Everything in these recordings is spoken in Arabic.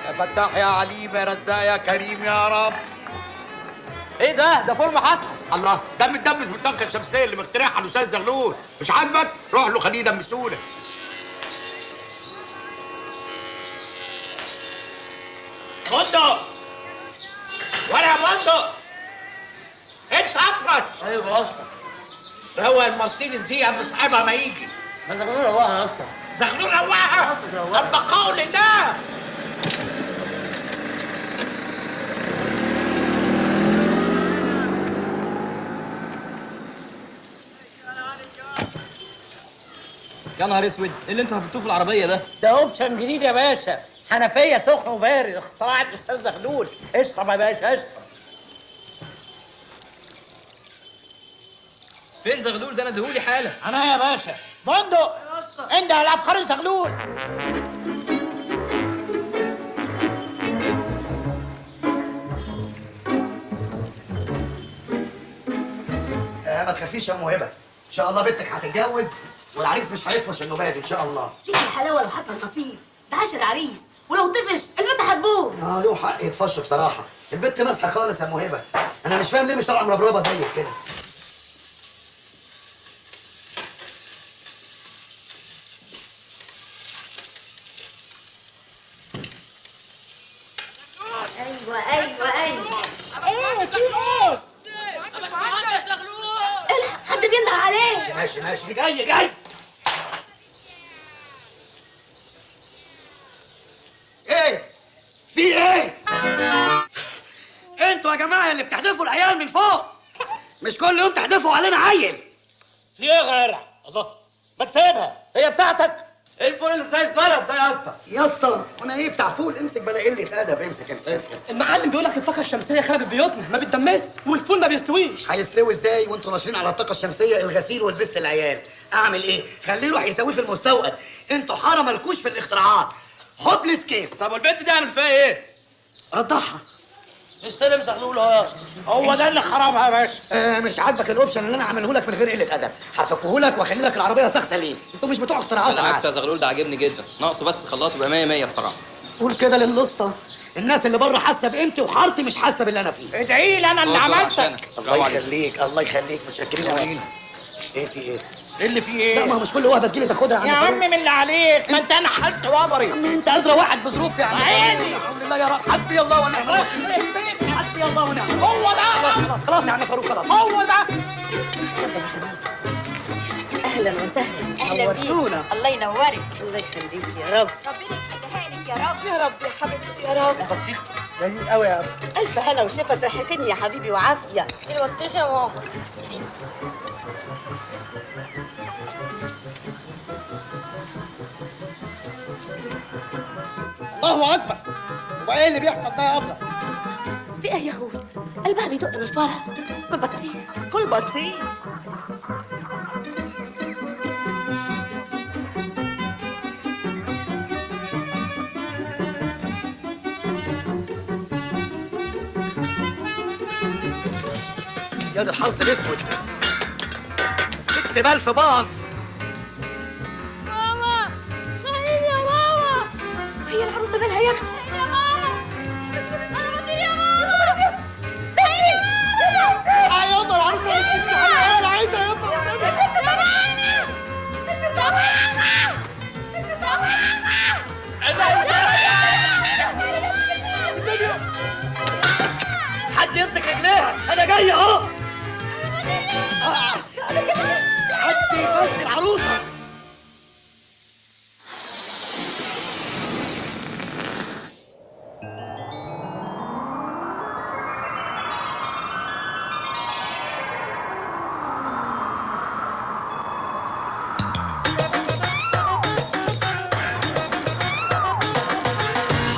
يا فتاح يا عليم يا رزاق يا كريم يا رب. ايه ده فورمه حصل. الله، ده متدمس بالطاقه الشمسيه اللي مخترعها الاستاذ زغلول. مش عاجبك؟ روح له خليه يدمسهولك. بندق ولا يا بندق، انت اطرش. ايوه يا اسطى. روق المرسيدس دي قبل صاحبها ما يجي. ما زغلول روقها يا اسطى. زغلول روقها. البقاء لله. يا نهار اسود، ايه اللي انتوا حطيتوه في العربيه ده؟ ده اوبشن جديد يا باشا، حنفيه سخن وبارد، اختراع الاستاذ زغلول. اشرب يا باشا اشرب. فين زغلول ده؟ انا اديهولي حالا. انا يا باشا. بندق انت العبقري زغلول. ما تخافيش يا موهبه، ان شاء الله بنتك هتتجوز والعريس مش هيطفش النوبات ان شاء الله. فيها الحلاوه لو حصل نصيب، ده 10 عريس، ولو طفش البنت هتبوظ. له حق يطفش بصراحه، البنت ماسحه خالص يا موهبه. انا مش فاهم ليه مش طالعه مربربه زيك كده. ايوه ايه في ايه؟ الحق حد بينده عليه. ماشي جاي. ايه؟ في ايه؟ انتوا يا جماعه اللي بتحدفوا العيال من فوق، مش كل يوم تحدفوا علينا عيل. في ايه يا غارع؟ الله، ما تسيبها، هي بتاعتك. ايه الفول اللي زي الزلط ده يا اسطى؟ يا اسطى وانا ايه بتاع فول؟ امسك بلا قله ادب. امسك. المعلم بيقول لك الطاقه الشمسيه خربت بيوتنا، ما بتدمس والفول ما بيستويش. هيستوي ازاي وانتوا ناشرين على الطاقه الشمسيه؟ الغسيل والبست العيال. اعمل ايه؟ خليه يروح يسويه في المستوقد. انتوا حاره مالكوش في الاختراعات. هوبليس كيس. طب والبنت دي اعمل فيها ايه؟ رضعها. استلم زغلول اهو يا اسطى. هو ده اللي خربها يا باشا. مش عاجبك الاوبشن اللي انا عامله لك من غير قله ادب؟ هفكه لك واخلي لك العربيه سخ سليم. انتوا مش بتوع اختراعات. بالعكس يا زغلول، ده عاجبني جدا، ناقصه بس خلاطه يبقى 100 بصراحه. قول كده للاسطى، الناس اللي بره حاسه بقيمتي وحارتي مش حاسه باللي انا فيه. ادعي لي انا اللي عملتك. الله يخليك متشكرين قوي. ايه في ايه؟ ايه اللي فيه ايه؟ لا ما مش كل وهبه تجيلي تاخدها يا عم من اللي عليك، ما انت انا حالت وبري. انت ادرى واحد بظروف يا عم. عادي. الحمد لله يا رب. حسبي الله ونعم الوكيل. حسبي الله ونعم الوكيل. هو ده. خلاص يا عم فاروق خلاص. هو ده. اهلا وسهلا. اهلا بيك. الله ينورك. الله يخليك يا رب. ربنا يخليها لك يا رب. يا رب يا حبيبتي يا رب. بطيخ لذيذ قوي يا رب. الف هلا وشفا، صحتني يا حبيبي وعافيه. البطيخ يا ماما. الله اكبر. هو ايه اللي بيحصل ده يا ابله؟ في ايه يا اخوي؟ قلبها بيدق من الفرح. كل بطيخ كل بطيخ. يا ده الحظ الاسود. 6000 باص. ماما خليني يا ماما. هي العروسه مالها يا اختي؟ يا ماما انا بطير يا ماما. خليني يا ماما. يا يابا العروسه انا عايزه يا يابا. حد يمسك رجليها، انا جاي اهو. حد يفسر العروسه.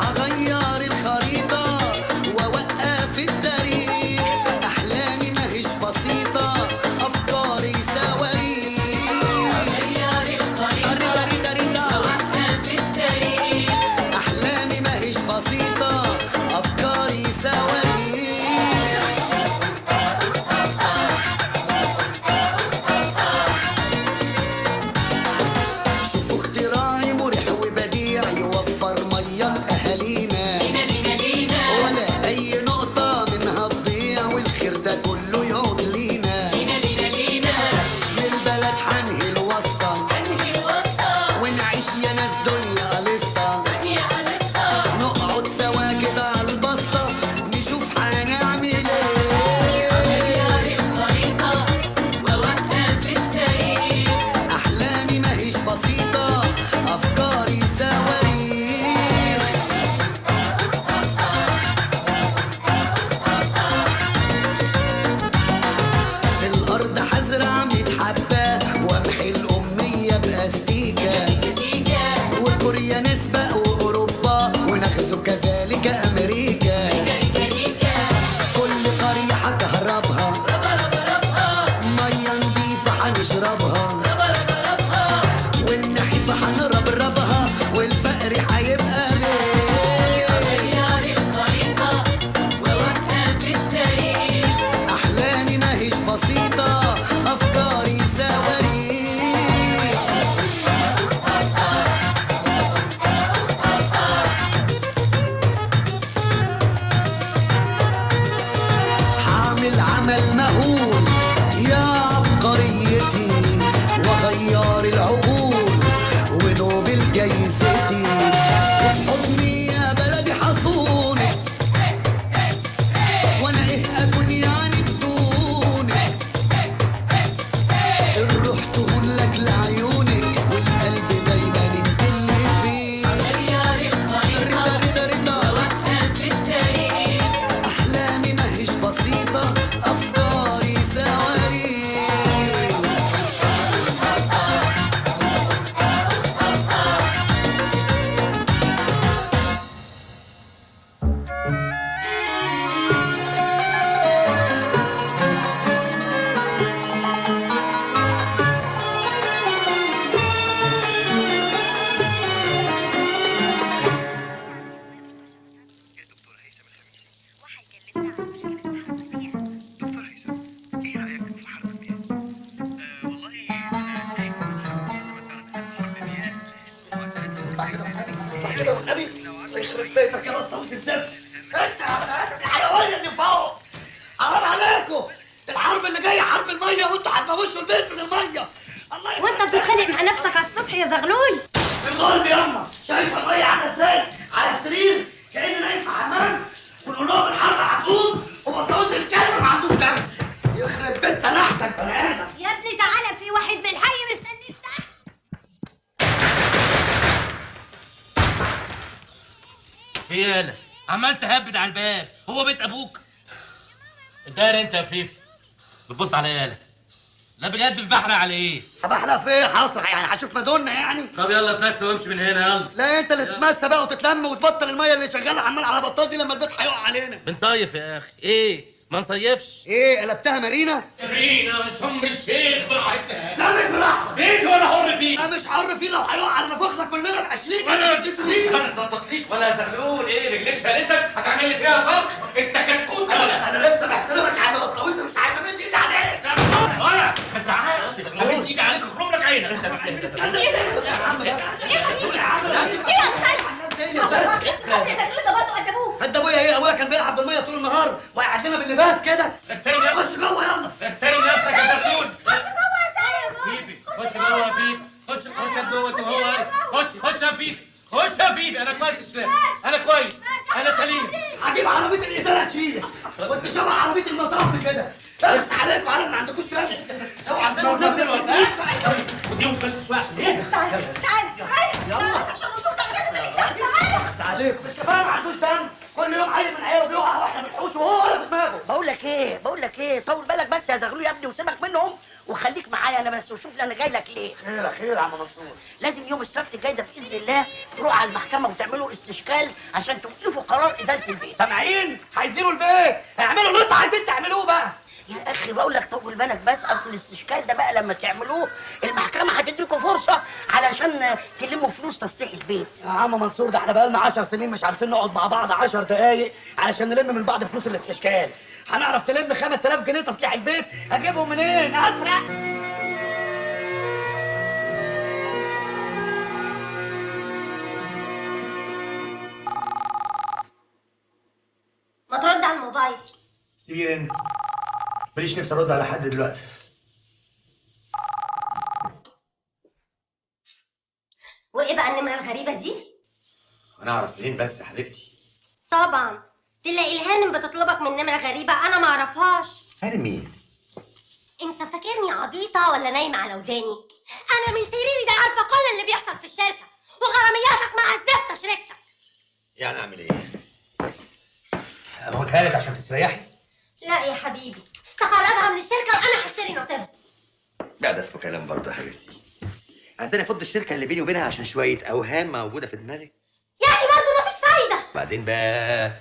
هغير الخريطة وأوقف التاريخ، أحلامي ماهيش بسيطة، أفكاري صواريخ. يخرب بيتك يا بسطوس الزفت. انت يا بني ادم الحيوان اللي فوق. حرام عليكم. الحرب اللي جايه حرب الميه وانتوا هتموشوا البيت من الميه. الله وانت بتتخانق مع نفسك على الصبح يا زغلول؟ الغلب ياما شايفه الميه عامله ازاي؟ على السرير كأني نايم في حمام ونقول لهم الحرب هتقوم وبسطوس الكلب ما عندوش دم. يخرب بيت تنحتك بني ادم. يا ابني تعالى في واحد بالحي مستنيك تحت. في ايه انا؟ عمال تهبد على الباب، هو بيت ابوك؟ الدار انت يا فيفي بتبص على ايه؟ لا بجد البحر على ايه؟ هبحلق في ايه؟ هسرح يعني هشوف مادونا يعني؟ طب يلا اتمسى وامشي من هنا يلا. لا انت اللي تتمسى بقى وتتلم وتبطل الميه اللي شغاله عمال على بطال دي لما البيت هيقع علينا. بنصيف يا اخي، ايه؟ ما نصيفش؟ ايه قلبتها مارينا؟ مارينا مش ام الشيخ براحتها. لا مش براحتك. بيتي وانا حر فيه. لا مش حر فيه، لو هيقع على نفوخنا كلنا ب 20 وانا ما جيتش فيه. ما تنططليش ولا يا زغلول، ايه رجليك شالتك؟ هتعمل لي فيها فرق؟ انت كتكوت ولا؟ انا لسه بحترمك على بسطويس ومش عايز امد ايدي عليك. ولا ما تزعقش، امد ايدي عليك اخرم لك عينك. استنى يا عم ده. يا عم قد ابويا ايه؟ ابويا كان بيلعب بالميه طول النهار وقاعد لنا باللباس كده. احترم نفسك. خش جوه يلا. احترم نفسك يا زغلول. خش جوه يا سايب. فيفي خش جوه يا فيفي. خش جوه انت وهو. خش يا فيفي. خش يا فيفي. انا كويس اسلام. انا كويس. انا سليم. هجيب عربيه الازاله تشيلك. وانت شبه عربيه المطاف كده. بس عليكم على ما عندكوش تاني. اوعى تنسوا نفسكم ولا ايه؟ وديهم بس شويه عشان ايه؟ تعالى يلا عشان الدكتور تعالى. بس عليكم مش كفايه ما عندوش دم. كل يوم عيل من عياله بيقع واحنا بنحوش وهو ولا في دماغه. بقول لك ايه طول بالك بس يا زغلول يا ابني وسيبك منهم وخليك معايا انا بس وشوف لي انا جاي لك ليه. خير يا عم منصور. لازم يوم السبت الجاي ده باذن الله تروح على المحكمه وتعملوا استشكال عشان توقفوا قرار ازاله البيت. سامعين؟ عايزينوا البيت، اعملوا اللي انتوا عايزين تعملوه بقى. يا اخي بقول لك طول بالك بس، اصل الاستشكال ده بقى لما تعملوه المحكمه هتديكوا فرصه علشان تلموا فلوس تصليح البيت. يا عم منصور ده احنا بقالنا 10 سنين مش عارفين نقعد مع بعض 10 دقايق علشان نلم من بعض فلوس الاستشكال. هنعرف تلم 5000 جنيه تصليح البيت؟ اجيبهم منين؟ اسرق. ما ترد على الموبايل. سيبيه رن. ماليش نفسي ارد على حد دلوقتي. وايه بقى النمره الغريبه دي؟ انا اعرف منين بس يا حبيبتي؟ طبعا تلاقي الهانم بتطلبك من نمره غريبه انا ما اعرفهاش. هانم مين؟ انت فاكرني عبيطه ولا نايمه على وداني؟ انا من سريري ده عارفه كل اللي بيحصل في الشركه وغرامياتك مع الزفته شركتك. يعني اعمل ايه؟ اموتها لك عشان تستريحي؟ لا يا حبيبي تخرجها من الشركه وانا هشتري نصيبها. لا ده اسمه كلام برضه يا حبيبتي. عايزاني افض الشركه اللي بيني وبينها عشان شويه اوهام موجوده في دماغي؟ يعني برضه مفيش فايده. بعدين بقى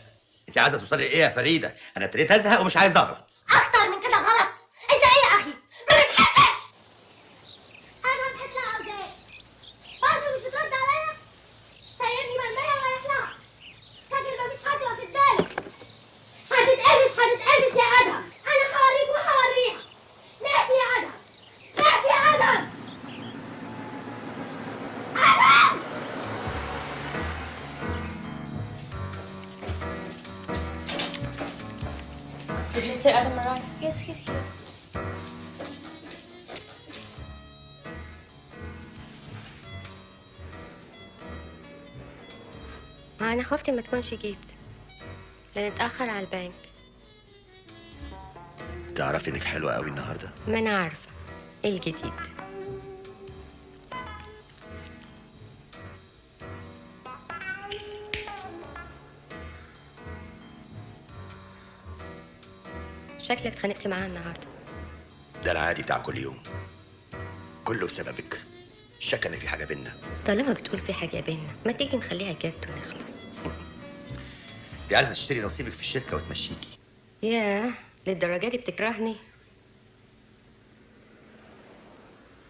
انت عايزه توصلي ايه يا فريده؟ انا ابتديت ازهق ومش عايز اغلط. اكتر من كده غلط. انت ايه يا اخي؟ ما بتحبش. انا بحب لها ازاي؟ برضه مش بترد عليا؟ سايبني مرميه ورايح لها. فاكر مفيش حد واخد باله. هتتقلش يا ادهم. انا هوريك وهوريها. ماشي يا ادهم. ماشي يا ادهم. ادهم. Did Mr. Adam arrive? Yes, he's here. أنا خفت ما تكونش جيت لأن اتأخر على البنك. تعرفي انك حلوه قوي النهارده؟ ما أنا عارفة إيه الجديد. شكلك اتخانقت معاها النهارده. ده العادي بتاع كل يوم. كله بسببك. شك ان في حاجه بينا. طالما بتقول في حاجة بينا ما تيجي نخليها جد ونخلص. دي عايزه تشتري نصيبك في الشركه وتمشيكي. ياه للدرجة دي بتكرهني؟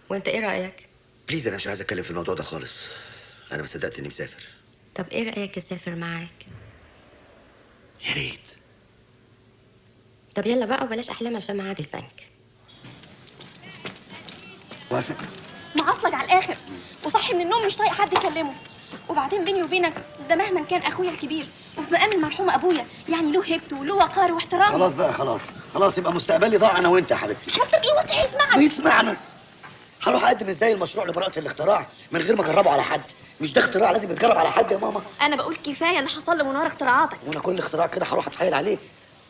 وانت ايه رأيك؟ بليز انا مش عايز اتكلم في الموضوع ده خالص. انا ما صدقت اني مسافر. طب ايه رأيك اسافر معاك؟ يا ريت. طب يلا بقى وبلاش احلام عشان ميعاد البنك. وافق. معصلك على الاخر وصحي من النوم مش طايق حد يكلمه. وبعدين بيني وبينك ده مهما كان اخويا الكبير وفي مقام المرحوم ابويا، يعني له هيبته وله وقاره واحترامه. خلاص بقى، خلاص يبقى مستقبلي ضاع انا وانت يا حبيبتي. حضرتك ايه وطي يسمعك؟ ويسمعنا. هروح اقدم ازاي المشروع لبراءة الاختراع من غير ما اجربه على حد؟ مش ده اختراع لازم يتجرب على حد يا ماما. انا بقول كفايه اللي حصل له من ورا اختراعاتك. وانا كل اختراع كده هروح اتحايل عليه؟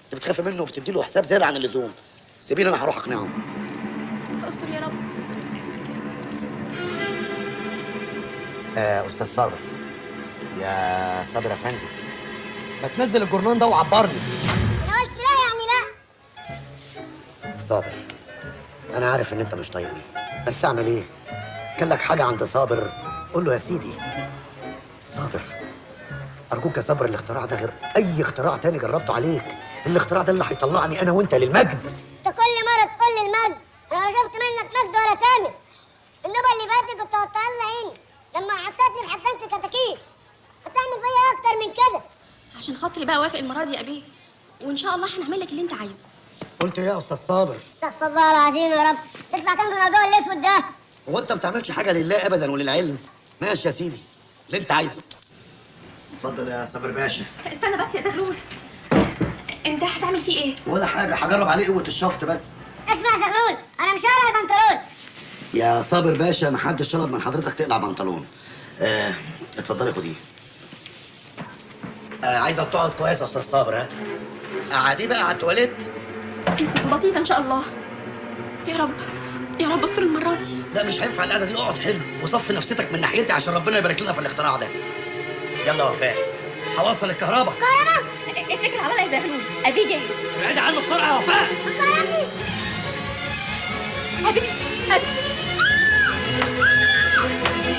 انت بتخافي منه وبتدي له حساب زياده عن اللزوم. سيبيني انا هروح اقنعه. استر يا رب. استاذ صابر. يا صابر افندي، ما تنزل الجرنان ده وعبرني. انا قلت لا يعني لا. صابر، انا عارف ان انت مش طايقني، بس اعمل ايه؟ كان لك حاجه عند صابر قول له يا سيدي. صابر ارجوك يا صابر، الاختراع ده غير اي اختراع تاني جربته عليك. الاختراع ده اللي هيطلعني انا وانت للمجد. انت كل مره تقول لي المجد، انا لا شفت منك مجد ولا تاني. النوبه اللي فاتت كنت قطعت لنا عيني لما حطيتني في حدام في كتاكيت. هتعمل فيا اكتر من كده؟ عشان خاطري بقى وافق المره دي يا ابي، وان شاء الله هنعمل لك اللي انت عايزه. قلت ايه يا استاذ صابر؟ استغفر الله العظيم يا رب، تطلع كام في الموضوع الاسود ده؟ هو انت ما بتعملش حاجه لله ابدا وللعلم؟ ماشي يا سيدي اللي انت عايزه. اتفضل يا صابر باشا. استنى بس يا زغلول، انت هتعمل فيه ايه؟ ولا حاجه، هجرب عليه قوه الشفط بس. اسمع يا زغلول، انا مش هقلع البنطلون. يا صابر باشا، ما حدش طلب من حضرتك تقلع بنطلون. اتفضلي خديه. عايزك تقعد كويس يا استاذ صابر. ها قعديه بقى على التواليت. بسيطه ان شاء الله. يا رب يا رب استر المره دي. لا مش هينفع القعده دي، اقعد حلو وصفي نفسيتك من ناحيتي عشان ربنا يبارك لنا في الاختراع ده. يلا يا وفاء، هوصل الكهرباء. اتكل على الله يا زغلول، ابي جاهز. ابعدي عنه بسرعه يا وفاء. ابي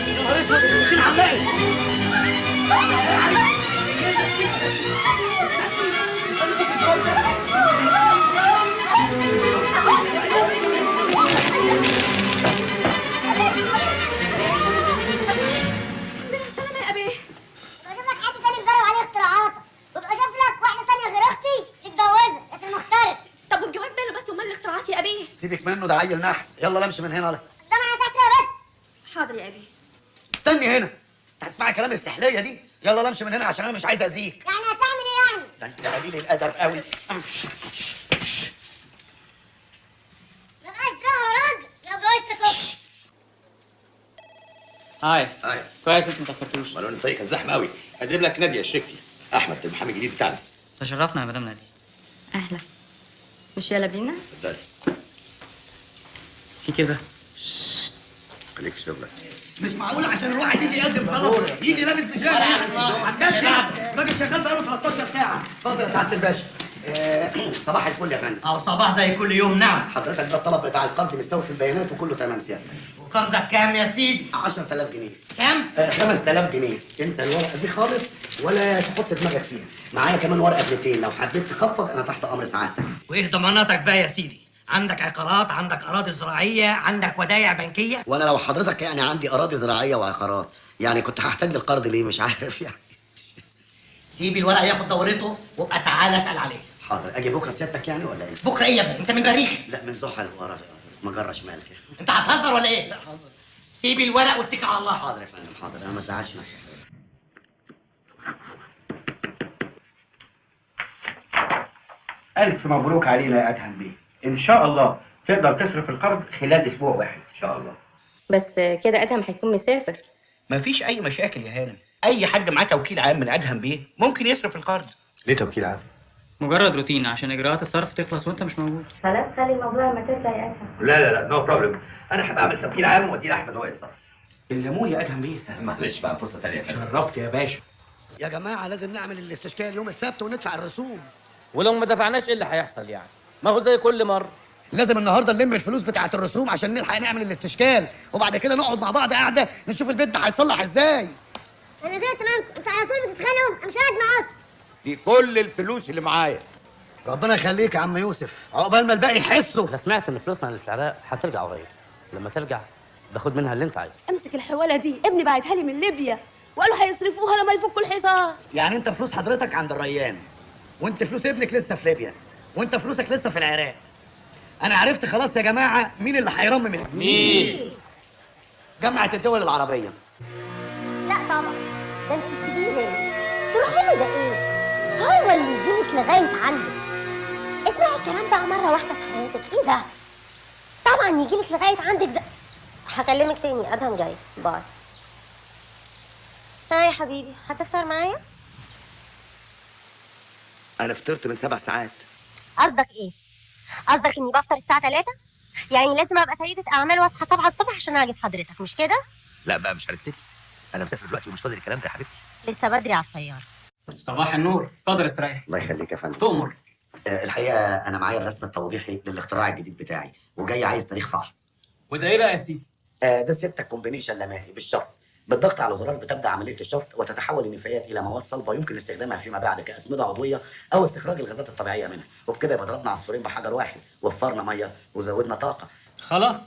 يا نهار اسود، السكين علقت. سيبك منه، ده عيل نحس. يلا نمشي من هنا. ده انا هتاكله بس. حاضر يا ابي. استني هنا، انت هتسمعي كلام السحليه دي؟ يلا نمشي من هنا عشان انا مش عايز اذيك. يعني هتعمل ايه يعني؟ ده انت قليل الادب قوي. ما بقاش ظهر راجل لو جوزت طفل. هاي هاي كويس انت ما تاخرتوش. مالون الطريق كان زحمه قوي. هقدم لك ناديه شريكتي احمد المحامي الجديد بتاعنا. تشرفنا يا مدام نادي. أهلا. مش يلا بينا؟ اتفضلي. في كده خليك في شغلك. مش معقول عشان الواحد يجي يقدم طلب يجي لابس بيجامه يعني. راجل شغال بقاله 13 ساعه. اتفضل يا سعاده الباشا. صباح الفل يا فندم. صباح زي كل يوم. نعم حضرتك ده الطلب بتاع القرض مستوفي في البيانات وكله تمام سيادتك. وقرضك كام يا سيدي؟ 10000 جنيه. كام؟ 5000 جنيه. انسى الورقه دي خالص ولا تحط دماغك فيها. معايا كمان ورقه 200 لو حبيت تخفض انا تحت امر سعادتك. وايه ضماناتك بقى يا سيدي؟ عندك عقارات، عندك اراضي زراعيه، عندك ودايع بنكيه؟ وانا لو حضرتك يعني عندي اراضي زراعيه وعقارات، يعني كنت هحتاج للقرض ليه؟ مش عارف يعني. سيب الورق ياخد دورته وابقى تعالى اسال عليه. حاضر. اجي بكره سيادتك يعني ولا ايه؟ بكره ايه يا ابني؟ انت من جريح؟ لا من زحل ورا مجره شمال كده. انت هتهزر ولا ايه؟ لا حاضر. سيب الورق واتكل على الله. حاضر يا فندم حاضر. انا ما تزعلش نفسك. ألف مبروك علينا يا أدهم بيه. إن شاء الله تقدر تصرف القرض خلال أسبوع واحد. إن شاء الله. بس كده أدهم هيكون مسافر. مفيش أي مشاكل يا هانم. أي حد معاه توكيل عام من أدهم بيه ممكن يصرف القرض. ليه توكيل عام؟ مجرد روتين عشان اجراءات الصرف تخلص وانت مش موجود. خلاص خلي الموضوع لما ترجع يا أدهم. لا نو بروبلم. انا هبقى اعمل توكيل عام واديه لاحمد هو يتصرف. الليمون يا أدهم بيه. معلش بقى فرصه ثانيه يا فندم. شرفت يا باشا. يا جماعه لازم نعمل الاستشكال يوم السبت وندفع الرسوم. ولو ما دفعناش ايه اللي هيحصل يعني؟ ما هو زي كل مره. لازم النهارده نلم الفلوس بتاعه الرسوم عشان نلحق نعمل الاستشكال، وبعد كده نقعد مع بعض قاعده نشوف البيت ده هيتصلح ازاي. انا زهقت منكم، انتوا على طول بتتخانقوا، انا مش قاعد معاكم. دي كل الفلوس اللي معايا. ربنا يخليك يا عم يوسف، عقبال ما الباقي يحسوا. انا سمعت ان فلوسنا اللي في العراق هترجع قريب. لما ترجع باخد منها اللي انت عايزه. امسك الحواله دي، ابني بعتها لي من ليبيا وقالوا هيصرفوها لما يفكوا الحصار. يعني انت فلوس حضرتك عند الريان، وانت فلوس ابنك لسه في ليبيا، وانت فلوسك لسه في العراق. انا عرفت خلاص يا جماعه مين اللي هيرمم مين؟ جامعه الدول العربيه. لا طبعا ده انت تسيبيه ليه؟ تروحي له ده ايه؟ هو اللي يجيلك لغايه عندك. اسمعي الكلام بقى مره واحده في حياتك. ايه ده؟ طبعا يجيلك لغايه عندك هكلمك تاني. ادهم جاي. باي. ها يا حبيبي، هتفطر معايا؟ انا فطرت من 7 ساعات. قصدك ايه؟ قصدك اني بفطر الساعه 3؟ يعني لازم ابقى سيده اعمال واصحى 7 الصبح عشان اعجب حضرتك، مش كده؟ لا بقى مش هرتب. انا مسافر دلوقتي ومش فاضي الكلام ده يا حبيبتي. لسه بدري على الطياره. صباح النور، اتفضل استريح. الله يخليك يا فندم. تؤمر. الحقيقه انا معايا الرسم التوضيحي للاختراع الجديد بتاعي وجاي عايز تاريخ فحص. وده ايه بقى يا سيدي؟ ده سيادتك كومبينيشن لماهي بالشفط. بالضغط على زرار بتبدا عمليه الشفط وتتحول النفايات الى مواد صلبه يمكن استخدامها فيما بعد كاسمده عضويه او استخراج الغازات الطبيعيه منها، وبكده يبقى ضربنا عصفورين بحجر واحد، وفرنا ميه وزودنا طاقه. خلاص،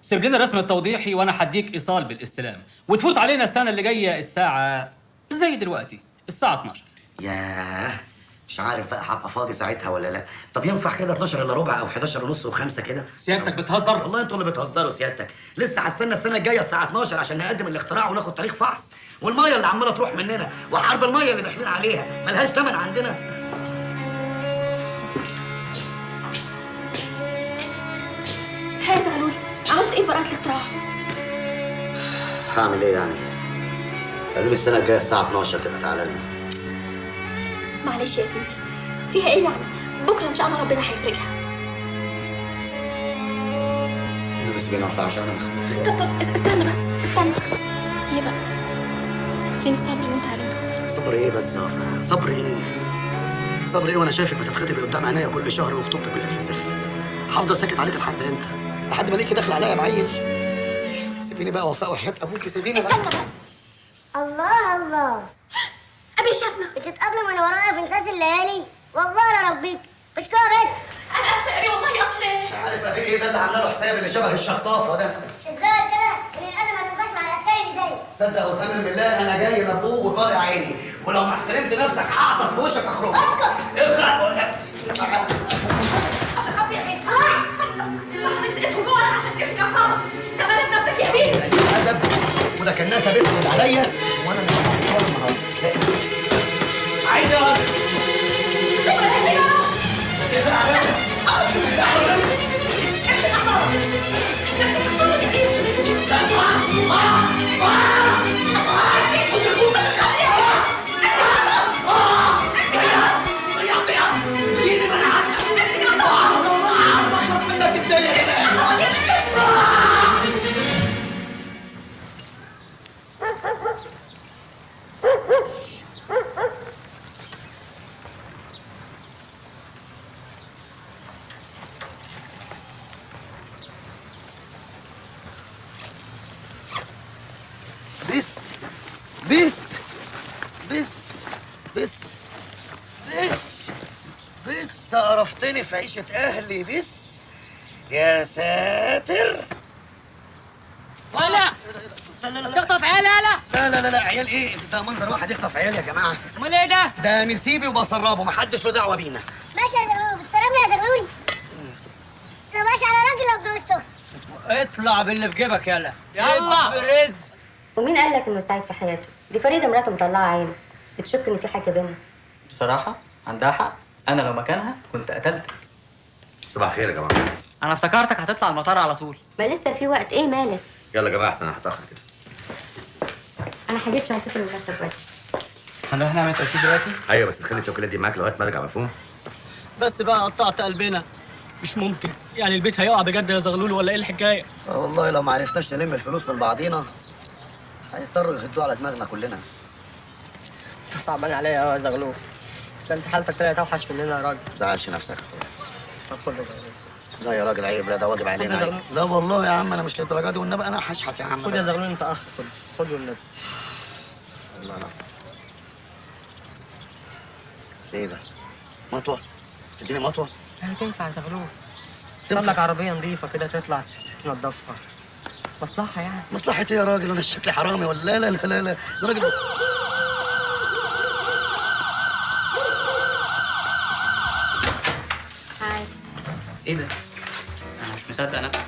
سيب لنا الرسم التوضيحي وانا هديك ايصال بالاستلام، وتفوت علينا السنه اللي جايه الساعه زي دلوقتي الساعه 12. ياه، مش عارف بقى هبقى فاضي ساعتها ولا لا. طب ينفع كده 12 الا ربع او 11 ونص و5 كده؟ سيادتك بتهزر؟ والله انتوا اللي بتهزروا سيادتك. لسه هستنى السنه الجايه الساعه 12 عشان نقدم الاختراع وناخد تاريخ فحص، والميه اللي عماله تروح مننا وحرب الميه اللي داخلين عليها ملهاش ثمن عندنا. ها يا زغلول، عملت ايه براءة الاختراع؟ هعمل ايه يعني؟ قالوا لي السنه الجايه الساعه 12 تبقى تعالى لنا. معلش يا سيدي، فيها ايه يعني؟ بكره ان شاء الله ربنا هيفرجها. انا بس بينفع عشان انا مخنوق. طب استنى بس، استنى. ايه بقى؟ فين الصبر اللي انت علمته؟ صبر ايه بس يا وفاء؟ صبر ايه؟ صبر ايه وانا شايفك بتتخطبي قدام عينيا كل شهر وخطوبتك بتتفسخ؟ هفضل ساكت عليك لحد امتى؟ لحد ما ليكي داخل عليا بعيل؟ سيبيني بقى وفاء وحياة ابوكي، سيبيني بقى. استنى بس. الله الله، ابي شافنا. بتتقابلوا من ورايا في نساس الليالي؟ والله لا ربيك اشكرك. انا اسفه يا ابي والله، اصل مش عارف ابي ايه ده اللي عامله له حساب اللي شبه الشطافه ده. الظاهر كده ان الادب ما تنفعش مع الاشكال اللي زيك. صدق وتامن بالله انا جاي مبوق وطالع عيني، ولو ما احترمت نفسك هعطس في وشك اخرج. اسكت. اخرج بقول لك. عشان خاطري يا اخي. حضرتك سقطت جوه عشان تمسك اعصابك. تمالك نفسك يا ابي. ادب، وده كان ناس بيسند عليا وانا اللي بحاسب ولا النهارده. عايز يا راجل. بس عرفتني في عيشة أهلي. بس يا ساتر. ولا تخطف عيال يالا؟ لا عيال ايه؟ ده منظر واحد يخطف عيال يا جماعة. امال ايه ده؟ ده نسيبي وبسربه، محدش له دعوة بينا. ماشي يا زغلول، بتسربني يا زغلول؟ انا ماشي على راجل لو اتجوزت اختي. اطلع باللي في جيبك يالا. يلا رز. ومين قال لك انه سعيد في حياته؟ دي فريده مراته مطلعه عينه، بتشك ان في حاجه بينهم. بصراحه عندها حق، انا لو مكانها كنت قتلتك. صباح الخير يا جماعه. انا افتكرتك هتطلع المطار على طول. ما لسه في وقت، ايه مالك؟ يلا يا جماعه احسن انا هتاخر كده. انا هجيب شنطتي من تحت دلوقتي. هنروح نعمل تأكيد دلوقتي؟ ايوه بس نخلي التوكيلات دي معاك لغايه ما ارجع، مفهوم؟ بس بقى قطعت قلبنا، مش ممكن يعني البيت هيقع بجد يا زغلول ولا ايه الحكايه؟ والله لو ما عرفناش نلم الفلوس من بعضينا هيضطروا يهدوا على دماغنا كلنا. صعبان عليا قوي يا زغلول، ده انت حالتك طلعت اوحش مننا يا راجل. ما تزعلش نفسك يا اخويا. طب خد يا زغلول. لا يا راجل عيب، لا ده واجب علينا عيب. لا والله يا عم انا مش للدرجه دي، والنبي انا هشحت يا عم. خد يا زغلول انت اخ، خد والنبي. الله لا. ايه ده؟ مطوه؟ تديني مطوه؟ هتنفع يا زغلول. صار لك عربيه نظيفه كده تطلع تنضفها. مصلحه يعني. مصلحة ايه يا راجل؟ انا شكلي حرامي ولا؟ لا ده راجل. هاي. ايه ده؟ انا مش مصدق نفسي.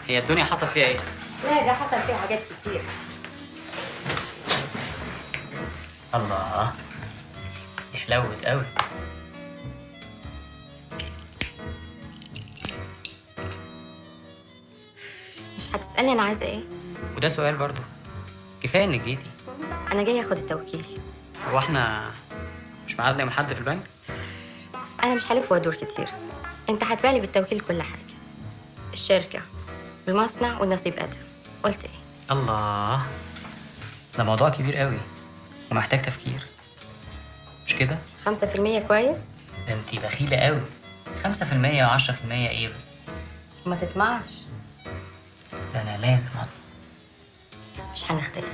هي الدنيا حصل فيها ايه؟ لا ده حصل فيه حاجات كتير. الله، دي حلوت قوي. مش هتسألني أنا عايزة إيه؟ وده سؤال برضو، كفايه انك جيتي. أنا جاية أخد التوكيل. هو احنا مش ميعادنا يوم الأحد في البنك؟ أنا مش هلف وأدور كتير. أنت هتبيع لي بالتوكيل كل حاجة، الشركة والمصنع والنصيب أدهم. قلت إيه؟ الله، ده موضوع كبير قوي ومحتاج تفكير، مش كده؟ 5% كويس؟ ده انتي بخيلة قوي. 5% و10% ايه بس؟ ما تطمعش. ده انا لازم اطلع. مش هنختلف.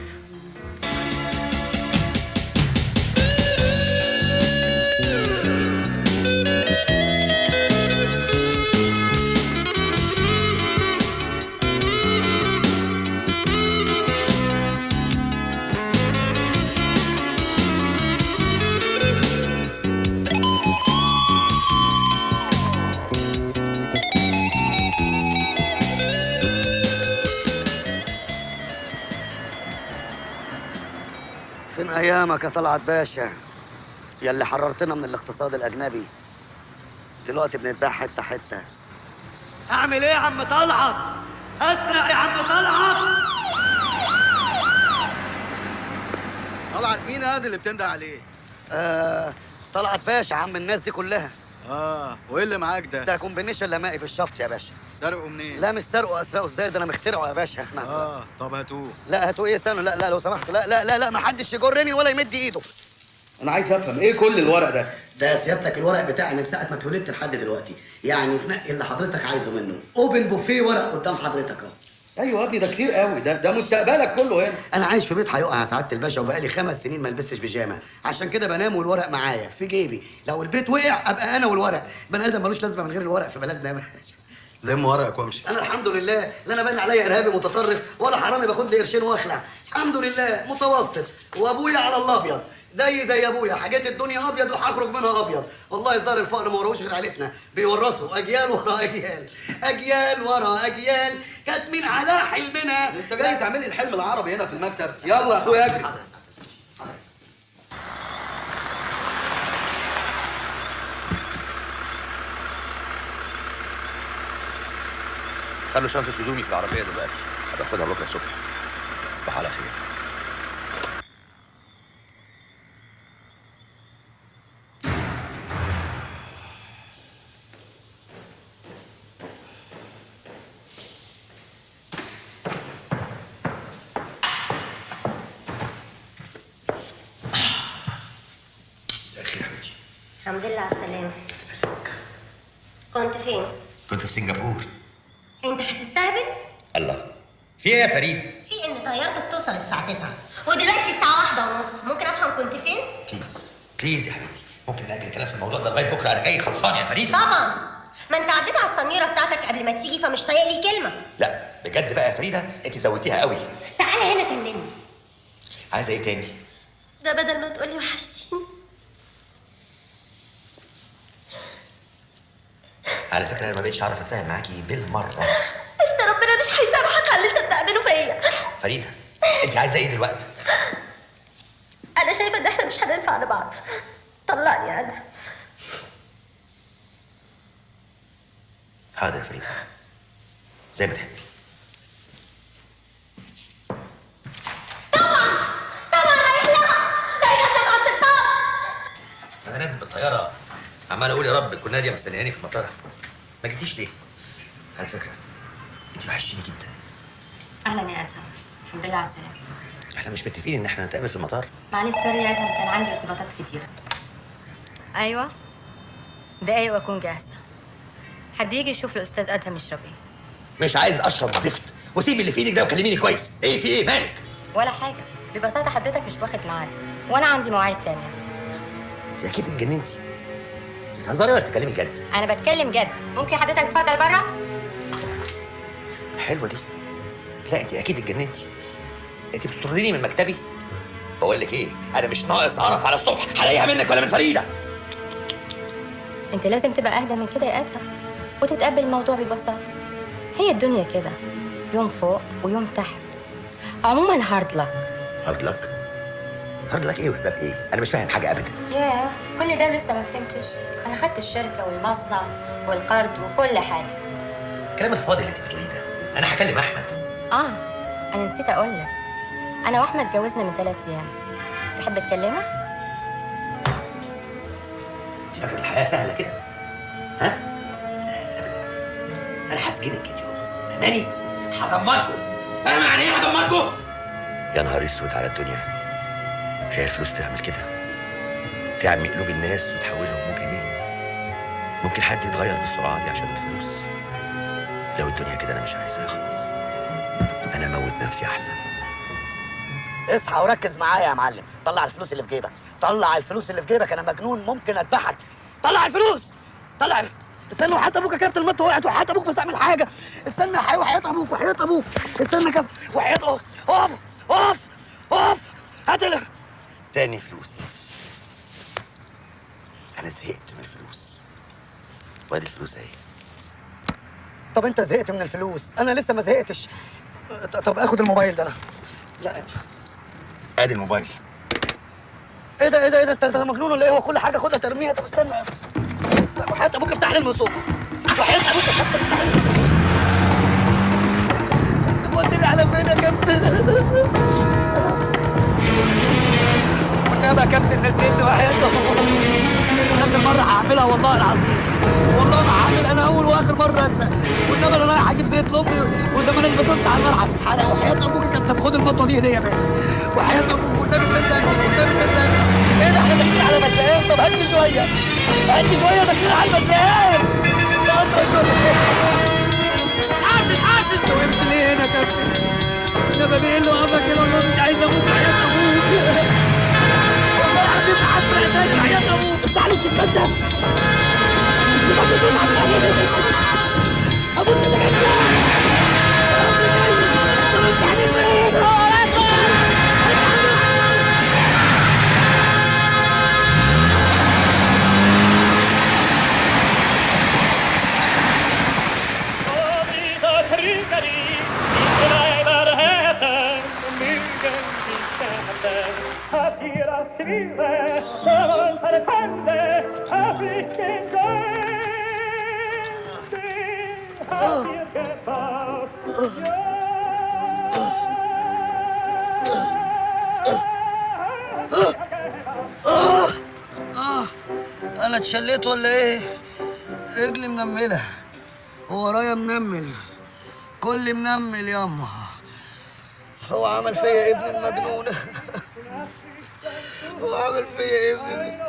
فين ايامك يا طلعت باشا يا اللي حررتنا من الاقتصاد الاجنبي؟ دلوقتي بنتباع حته حته. اعمل ايه يا عم طلعت؟ اسرق يا عم طلعت. طلعت مين هذا اللي بتنده عليه؟ طلعت باشا عم الناس دي كلها. وايه اللي معاك ده؟ ده كومبينيشن لمائي بالشفط يا باشا. سرقه منين؟ لا مش سرقه، اسرقه ازاي؟ ده انا مخترعه يا باشا. احنا طب هاتوه. لا هاتوه ايه؟ استنوا، لا لو سمحتوا، لا ما حدش يجرني ولا يمد ايده. انا عايز افهم ايه كل الورق ده؟ ده سيادتك الورق بتاعي من ساعه ما اتولدت لحد دلوقتي، يعني تنقي اللي حضرتك عايزه منه. اوبن بوفيه ورق قدام حضرتك اهو. ايوه يا ابني ده كتير قوي، ده مستقبلك كله هنا. انا عايش في بيت هيقع يا سعاده الباشا، وبقالي 5 سنين ما لبستش بيجامه، عشان كده بنام والورق معايا في جيبي. لو البيت وقع ابقى انا والورق. بني ادم ملوش لازمه من غير الورق في بلدنا يا باشا. لم ورقك وامشي. انا الحمد لله لا انا باين عليا ارهابي متطرف ولا حرامي باخد لي قرشين واخلع. الحمد لله متوسط، وابويا على الله ابيض زي ابويا. حاجات الدنيا ابيض وهخرج منها ابيض. والله الظاهر الفقر ما وراهوش غير عيلتنا، بيورثوا اجيال ورا اجيال، اجيال ورا اجيال كاتمين على حلمنا. انت جاي تعمل لي الحلم العربي هنا في المكتب؟ يلا يا اخويا اجري. خلوا شنطة هدومي في العربية دلوقتي، هبقى اخدها بكرة الصبح. تصبحوا على خير. مساء الخير يا حبيبتي. الحمد لله على السلامة. كنت فين؟ كنت في سنغافورة. انت هتستهبل؟ الله، في ايه يا فريد؟ في ان طيارتك توصل الساعة 9 ودلوقتي الساعة 1:30. ممكن افهم كنت فين؟ بليز يا حبيبتي، ممكن نأجل الكلام في الموضوع ده لغاية بكرة؟ أنا جاي خلصان يا فريد. طبعا، ما انت عديت على الصنيرة بتاعتك قبل ما تيجي فمش طايق لي كلمة. لا بجد بقى يا فريدة، أنت زودتيها قوي. تعالى هنا كلمني. عايزة إيه تاني؟ ده بدل ما تقولي وحشتيني. على فكرة أنا ما بقتش أعرف أتفاهم معاكي بالمرة. انت ربنا مش هيسامحك على اللي انت بتعمله فيا. فريدة، أنت عايزة إيه دلوقتي؟ انا شايفة ان احنا مش هننفع لبعض. طلقني انا. حاضر يا فريدة، زي ما تحبي. طبعا هيحلقها. ده هيجيلك على الطاق. أنا نازل بالطيارة عمال أقول يا رب تكون نادية مستنياني في المطار. ما جيتيش ليه؟ على فكرة أنت وحشتيني جدا. أهلا يا أدهم، الحمد لله على السلامة. إحنا مش متفقين إن إحنا نتقابل في المطار؟ معلش سوري يا أدهم، كان عندي ارتباطات كتيرة. أيوة، دقايق وأكون جاهزة. حد يجي يشوف الأستاذ أدهم يشرب إيه؟ مش عايز أشرب زفت، وسيبي اللي في إيدك ده وكلميني كويس. إيه في إيه؟ مالك؟ ولا حاجة، ببساطة حضرتك مش واخد ميعاد وأنا عندي مواعيد تانية. أنت أكيد اتجننتي. أنت بتهزري ولا بتتكلمي جد؟ أنا بتكلم جد، ممكن حضرتك تتفضل بره؟ حلوة دي. لا أنت أكيد اتجننتي. أنت بتطرديني من مكتبي؟ بقول لك إيه، أنا مش ناقص أعرف على الصبح هلاقيها منك ولا من فريدة. أنت لازم تبقى أهدى من كده يا أدهم وتتقبل الموضوع ببساطة. هي الدنيا كده، يوم فوق ويوم تحت. عموما هارد لك. هارد لك؟ هارد لك ايه وهباب ايه؟ انا مش فاهم حاجه ابدا. ياه، كل ده لسه ما فهمتش. انا خدت الشركه والمصنع والقرض وكل حاجه. الكلام الفاضي اللي انت بتقوليه ده، انا هكلم احمد. انا نسيت اقول لك، انا واحمد اتجوزنا من 3 ايام. تحب تكلمه؟ انت فاكره الحياه سهله كده؟ ها؟ لا ابدا. انا هسجنك اليوم، فاهماني؟ هدمركم. فاهم يعني ايه هدمركم؟ يا نهار اسود على الدنيا. هي الفلوس تعمل كده؟ تعمي قلوب الناس وتحولهم مجرمين. ممكن حد يتغير بالسرعه دي عشان الفلوس. لو الدنيا كده انا مش عايزها خلاص. انا اموت نفسي احسن. اصحى وركز معايا يا معلم. طلع الفلوس اللي في جيبك، طلع الفلوس اللي في جيبك. انا مجنون ممكن اذبحك. طلع الفلوس، طلع. استنى وحياة ابوك يا كابتن، المط وقعت وحياة ابوك ما تعمل حاجه. استنى وحياة ابوك، وحياة ابوك. استنى يا كابتن وحياة ابوك. اقف اقف اقف. هات تاني فلوس. انا زهقت من الفلوس. وادي الفلوس اهي. طب انت زهقت من الفلوس، انا لسه ما زهقتش. طب اخد الموبايل ده انا. لا ادي الموبايل. ايه ده ايه ده ايه ده؟ انت مجنون ولا ايه؟ هو كل حاجه خدها ترميها؟ طب استنى. وحياة ابوك افتح لي الموسوق. وحياة ابوك افتح لي الموسوق. انت موديني على فين يا كابتن؟ والنبي يا كابتن نزلني وحياة ابوك. اخر مره هعملها والله العظيم. والله ما هعمل، انا اول واخر مره اسرق. والنبي انا رايح اجيب زيت لامي وزمان اللي بتص على النار هتتحرق. وحياة ابوك كانت. طب خد المطوه دي هديه مني. وحياة ابوك والنبي صدقني والنبي صدقني. ايه ده احنا داخلين على مزلقان؟ طب هات لي شويه، هات لي شويه، داخلين على المزلقان. حاسب حاسب. انت وقفت ليه هنا يا كابتن؟ النبي بيه اللي وقفك هنا والله مش عايز اموت. وحياة ابوك والله العظيم هسرق تاني. وحياة ابوك افتح لي الشباك ده. الشباك ده بيطلع على ابوك. انت جاي انا اتشليت ولا ايه؟ رجلي منمله وورايا منمل، كل منمل ياما. هو عمل فيا ابن المجنون. هو عمل فيا ابني.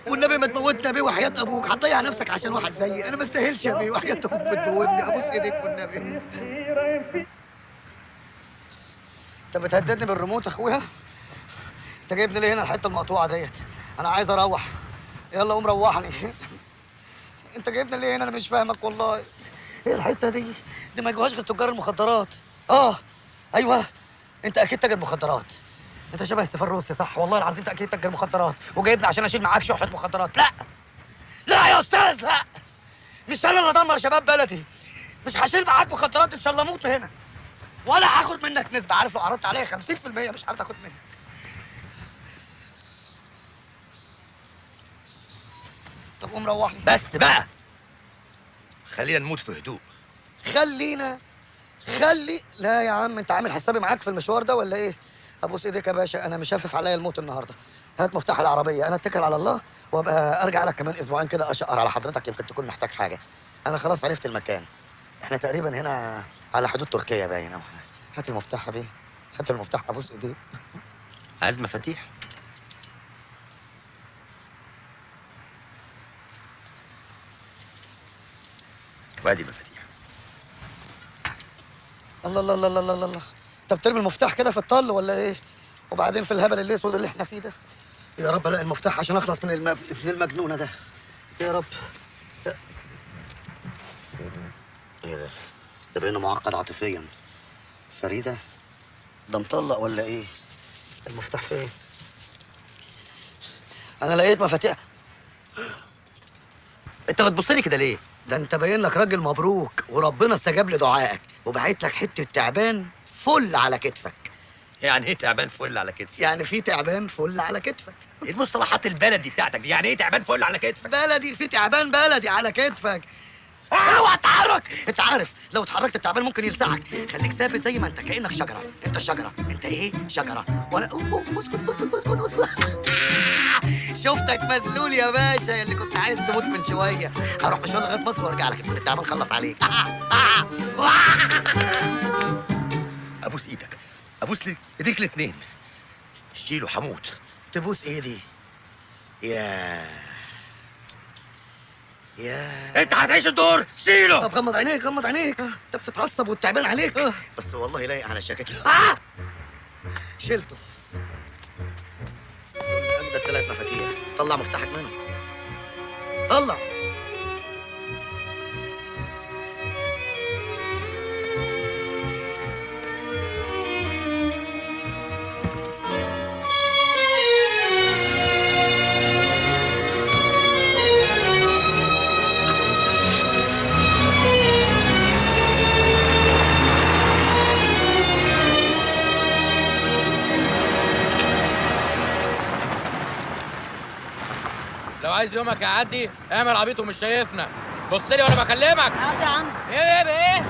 والنبي ما تموتنا بيه وحياة ابوك. هتضيع نفسك عشان واحد زيي؟ انا ما استاهلش يا بيه. وحياة ابوك بتموتني. ابوس ايديك والنبي. انت بتهددني بالريموت يا اخويا؟ انت جايبني ليه هنا الحته المقطوعه ديت؟ انا عايز اروح. يلا قوم روحني. انت جايبني ليه هنا؟ انا مش فاهمك والله. ايه الحته دي؟ دي ما يجوهاش غير تجار المخدرات. ايوه انت اكيد تاجر مخدرات. انت شبه ستيفان روستي صح؟ والله العظيم انت اكيد تاجر مخدرات وجايبني عشان اشيل معاك شحنه مخدرات. لا لا يا استاذ، لا. مش انا اللي ادمر شباب بلدي. مش هشيل معاك مخدرات ان شاء الله اموت هنا. ولا هاخد منك نسبه. عارف لو عرضت عليا 50% مش عارف اخد منك. طب قوم روحني. بس بقى خلينا نموت في هدوء. لا يا عم انت عامل حسابي معاك في المشوار ده ولا ايه؟ ابوس ايديك يا باشا، انا مش هفف عليا الموت النهارده. هات مفتاح العربيه، انا اتكل على الله وابقى ارجع لك كمان اسبوعين كده اشقر على حضرتك. يمكن تكون محتاج حاجه. انا خلاص عرفت المكان. احنا تقريبا هنا على حدود تركيا باين. هات المفتاح يا بيه، هات المفتاح. ابوس ايديك. عايز مفاتيح؟ وادي مفاتيح. الله الله الله الله الله الله. انت بترمي المفتاح كده في الطل ولا ايه؟ وبعدين في الهبل الاسود اللي احنا فيه ده. يا رب الاقي المفتاح عشان اخلص من ابن المجنونه ده. يا رب. ايه ده؟ ده بقينا معقد عاطفيا. فريده ده مطلق ولا ايه؟ المفتاح فين؟ انا لقيت مفاتيح. انت بتبص لي كده ليه؟ ده انت باين لك راجل مبروك وربنا استجاب لدعائك وبعت لك حته تعبان فل على كتفك. يعني ايه تعبان فل على كتفك؟ يعني في تعبان فل على كتفك. ايه المصطلحات البلدي بتاعتك دي؟ يعني ايه تعبان فل على كتفك؟ بلدي، في تعبان بلدي على كتفك. اوعى تتحرك. انت عارف لو اتحركت التعبان ممكن يلسعك. خليك ثابت زي ما انت، كانك شجره. انت الشجره. انت ايه؟ شجره. وانا اسكت اسكت اسكت اسكت. شفتك مسلول يا باشا اللي كنت عايز تموت من شويه. هروح مشوار لغايه مصر وارجع لك يكون التعبان خلص عليك. ابوس ايدك، ابوس لي ايديك الاتنين. شيله هموت. تبوس ايدي؟ يا انت هتعيش الدور، شيله. طب غمض عينيك غمض عينيك. انت بتتعصب والتعبان عليك. بس والله لايق على الجاكيت. شيلته. عندك 3 مفاتيح، طلع مفتاحك منهم. طلع. لو عايز يومك يعدي اعمل عبيط ومش شايفنا. بص لي وانا بكلمك. عاوز يا عم. ايه؟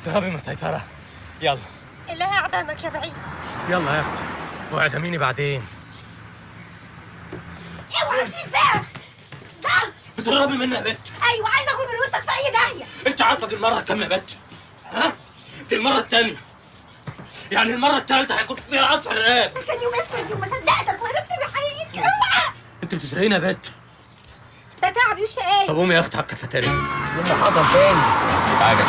ترابي مسيطرة. يلا الله يعدمك يا بعيد. يلا يا اختي، واعدميني بعدين. اوعى تسيب بقى. بتهربي مني يا بت. ايوه عايزه اخد من وسطك في اي داهيه. انت عارفه دي المره الكام يا بت؟ ها؟ دي المره الثانيه. يعني المره الثالثه هيكون فيها قطع الرقاب. كان يوم اسود يوم ما صدقتك وهربت بحقيقتي. اوعى. انت بتسرقيني يا بت. ده تعبي وشقاي. طب قومي يا اختي على الكافيتيريا. ايه اللي حصل تاني؟ حاجه.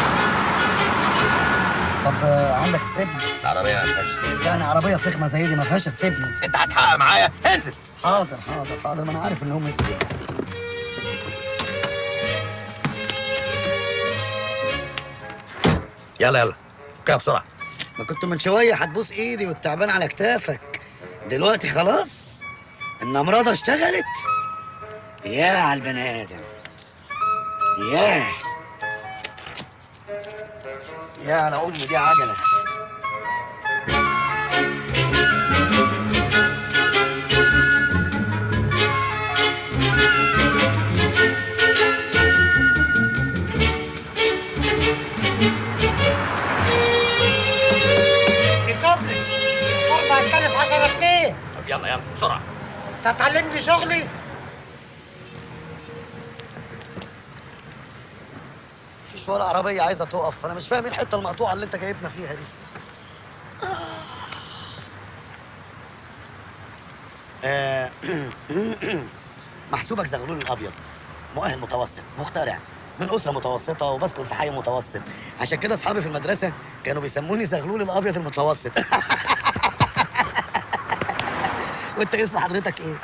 طب عندك استبن؟ العربيه ما فيهاش استبن. يعني عربيه فخمه زي دي ما فيهاش استبن؟ انت هتحقق معايا، انزل. حاضر ما انا عارف ان هم استبن. يلا فكها بسرعه. ما كنت من شويه هتبوس ايدي والتعبان على كتافك، دلوقتي خلاص النمرضه اشتغلت. يا على البني ادم، يا على امي دي عجله. هتكلف 10 جنيه. طب يلا بسرعه. انت هتعلمني شغلي؟ مفيش ولا عربيه عايزه تقف. انا مش فاهم ايه الحته المقطوعه اللي انت جايبنا فيها دي. محسوبك زغلول الابيض، مؤهل متوسط، مخترع، من اسره متوسطه وبسكن في حي متوسط. عشان كده اصحابي في المدرسه كانوا بيسموني زغلول الابيض المتوسط. وانت اسم حضرتك ايه؟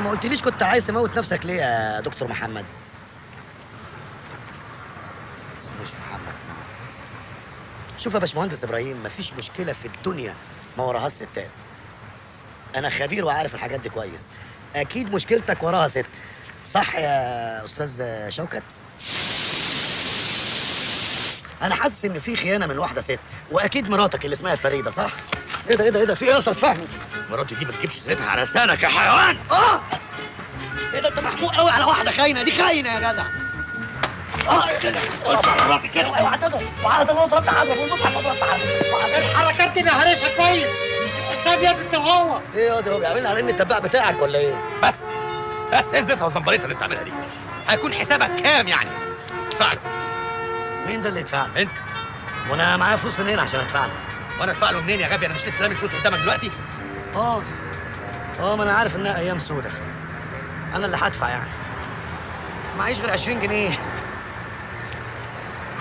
ما قلتليش كنت عايز تموت نفسك ليه يا دكتور محمد؟ اسمه مش محمد. شوف يا باشمهندس ابراهيم، مفيش مشكله في الدنيا ما وراها الستات. انا خبير وعارف الحاجات دي كويس. اكيد مشكلتك وراها ست، صح يا استاذ شوكت؟ انا حاسس ان في خيانه من واحده ست، واكيد مراتك اللي اسمها فريده، صح؟ ايه ده في ايه يا استاذ فهمي؟ مراتي دي ما تجيبش سيرتها على لسانك يا حيوان. ايه ده انت محموق قوي على واحده خاينه، دي خاينه يا جدع. قلت على مراتي كده. اوعى تضرب، وعلى ضربت حضرب والمصحف ضربت حضرب. الحركات دي نهرشها كويس. الحساب يا انت هو. ايه يا ده هو بيعملها على ان التباع بتاعك ولا ايه؟ بس ايه الزيطه والزنبليطه اللي بتعملها دي؟ هيكون حسابك كام يعني؟ ادفع له. مين ده اللي يدفع له؟ انت. وانا معايا فلوس منين عشان ادفع له؟ وانا ادفع له منين يا غبي؟ انا مش لسه رامي فلوس قدامك دلوقتي؟ ما انا عارف انها ايام سودة. انا اللي هدفع يعني. معيش غير 20 جنيه.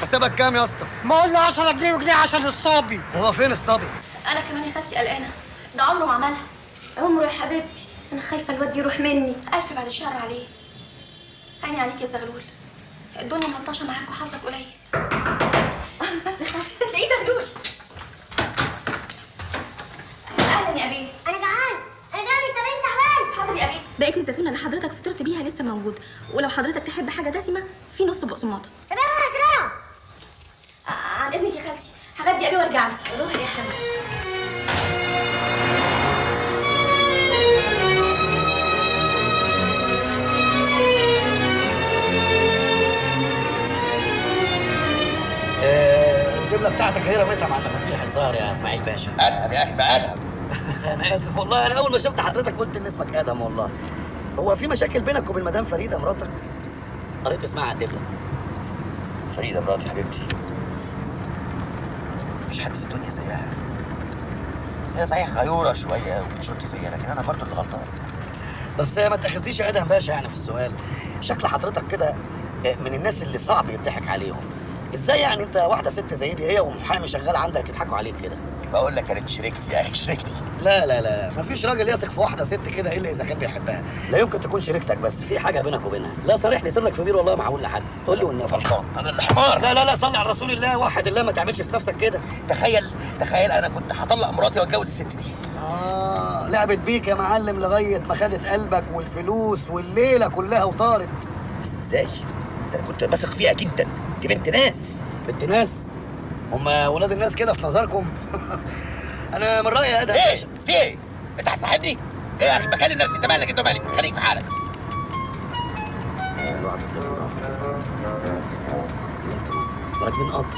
حسابك كام يا اسطى؟ ما قلنا 10 جنيه وجنيه عشان الصبي. هو فين الصبي؟ انا كمان يا خالتي قلقانه، ده عمره ما عملها. عمره يا حبيبتي، انا خايفه الواد يروح مني. الف بعد الشر عليه. عيني عليك يا زغلول، الدنيا ملطشه معاك وحظك قليل. تلاقيه زغلول. اهلا يا ابي. انا جعان، انا جاي من التمرين تعبان. حاضر يا ابي. بقيت الزيتونه اللي حضرتك فطرت بيها لسه موجود، ولو حضرتك تحب حاجه دسمه في نص بقسماط. الطماطم. طب يلا يا سرارة. عن اذنك يا خالتي، هغدي ابي وارجع لك. روحي يا حبيبي. الدبله بتاعتك هي رميتها مع المفاتيح الظاهر يا اسماعيل باشا. ادهم يا اخي بقى ادهم. انا اسف والله، انا اول ما شفت حضرتك قلت ان اسمك ادهم والله. هو في مشاكل بينك وبين مدام فريده مراتك؟ قريت اسمها على الدبله. فريده مراتي حبيبتي، مفيش حد في الدنيا زيها. هي صحيح غيوره شويه وبتشك فيا، لكن انا برضه اللي غلطان. بس ما تاخذنيش يا ادهم باشا يعني في السؤال، شكل حضرتك كده من الناس اللي صعب يضحك عليهم. ازاي يعني انت واحده ست زي دي هي ومحامي شغال عندك يضحكوا عليك كده؟ بقول لك كانت شريكتي يا اخي، شريكتي. لا لا لا، مفيش راجل يثق في واحده ست كده الا اذا كان بيحبها. لا يمكن تكون شريكتك، بس في حاجه بينك وبينها. لا صريحني سرك كبير والله ما هقول لحد. قول لي والنبي. غلطان، انا اللي حمار. لا لا لا، صلي على رسول الله، وحد الله، ما تعملش في نفسك كده. تخيل انا كنت هطلق مراتي واتجوز الست دي. لعبت بيك يا معلم لغايه ما خدت قلبك والفلوس والليله كلها وطارت. بس ازاي؟ ده انا كنت بثق فيها جدا، دي بنت ناس. بنت ناس؟ هم ولاد الناس كده في نظركم؟ انا من رايي يا ادهم. ايه؟ في ايه؟ انت هتصاحبني؟ ايه يا اخي بكلم نفسي، انت مالك؟ انت مالك؟ خليك في حالك. راكبين قطر،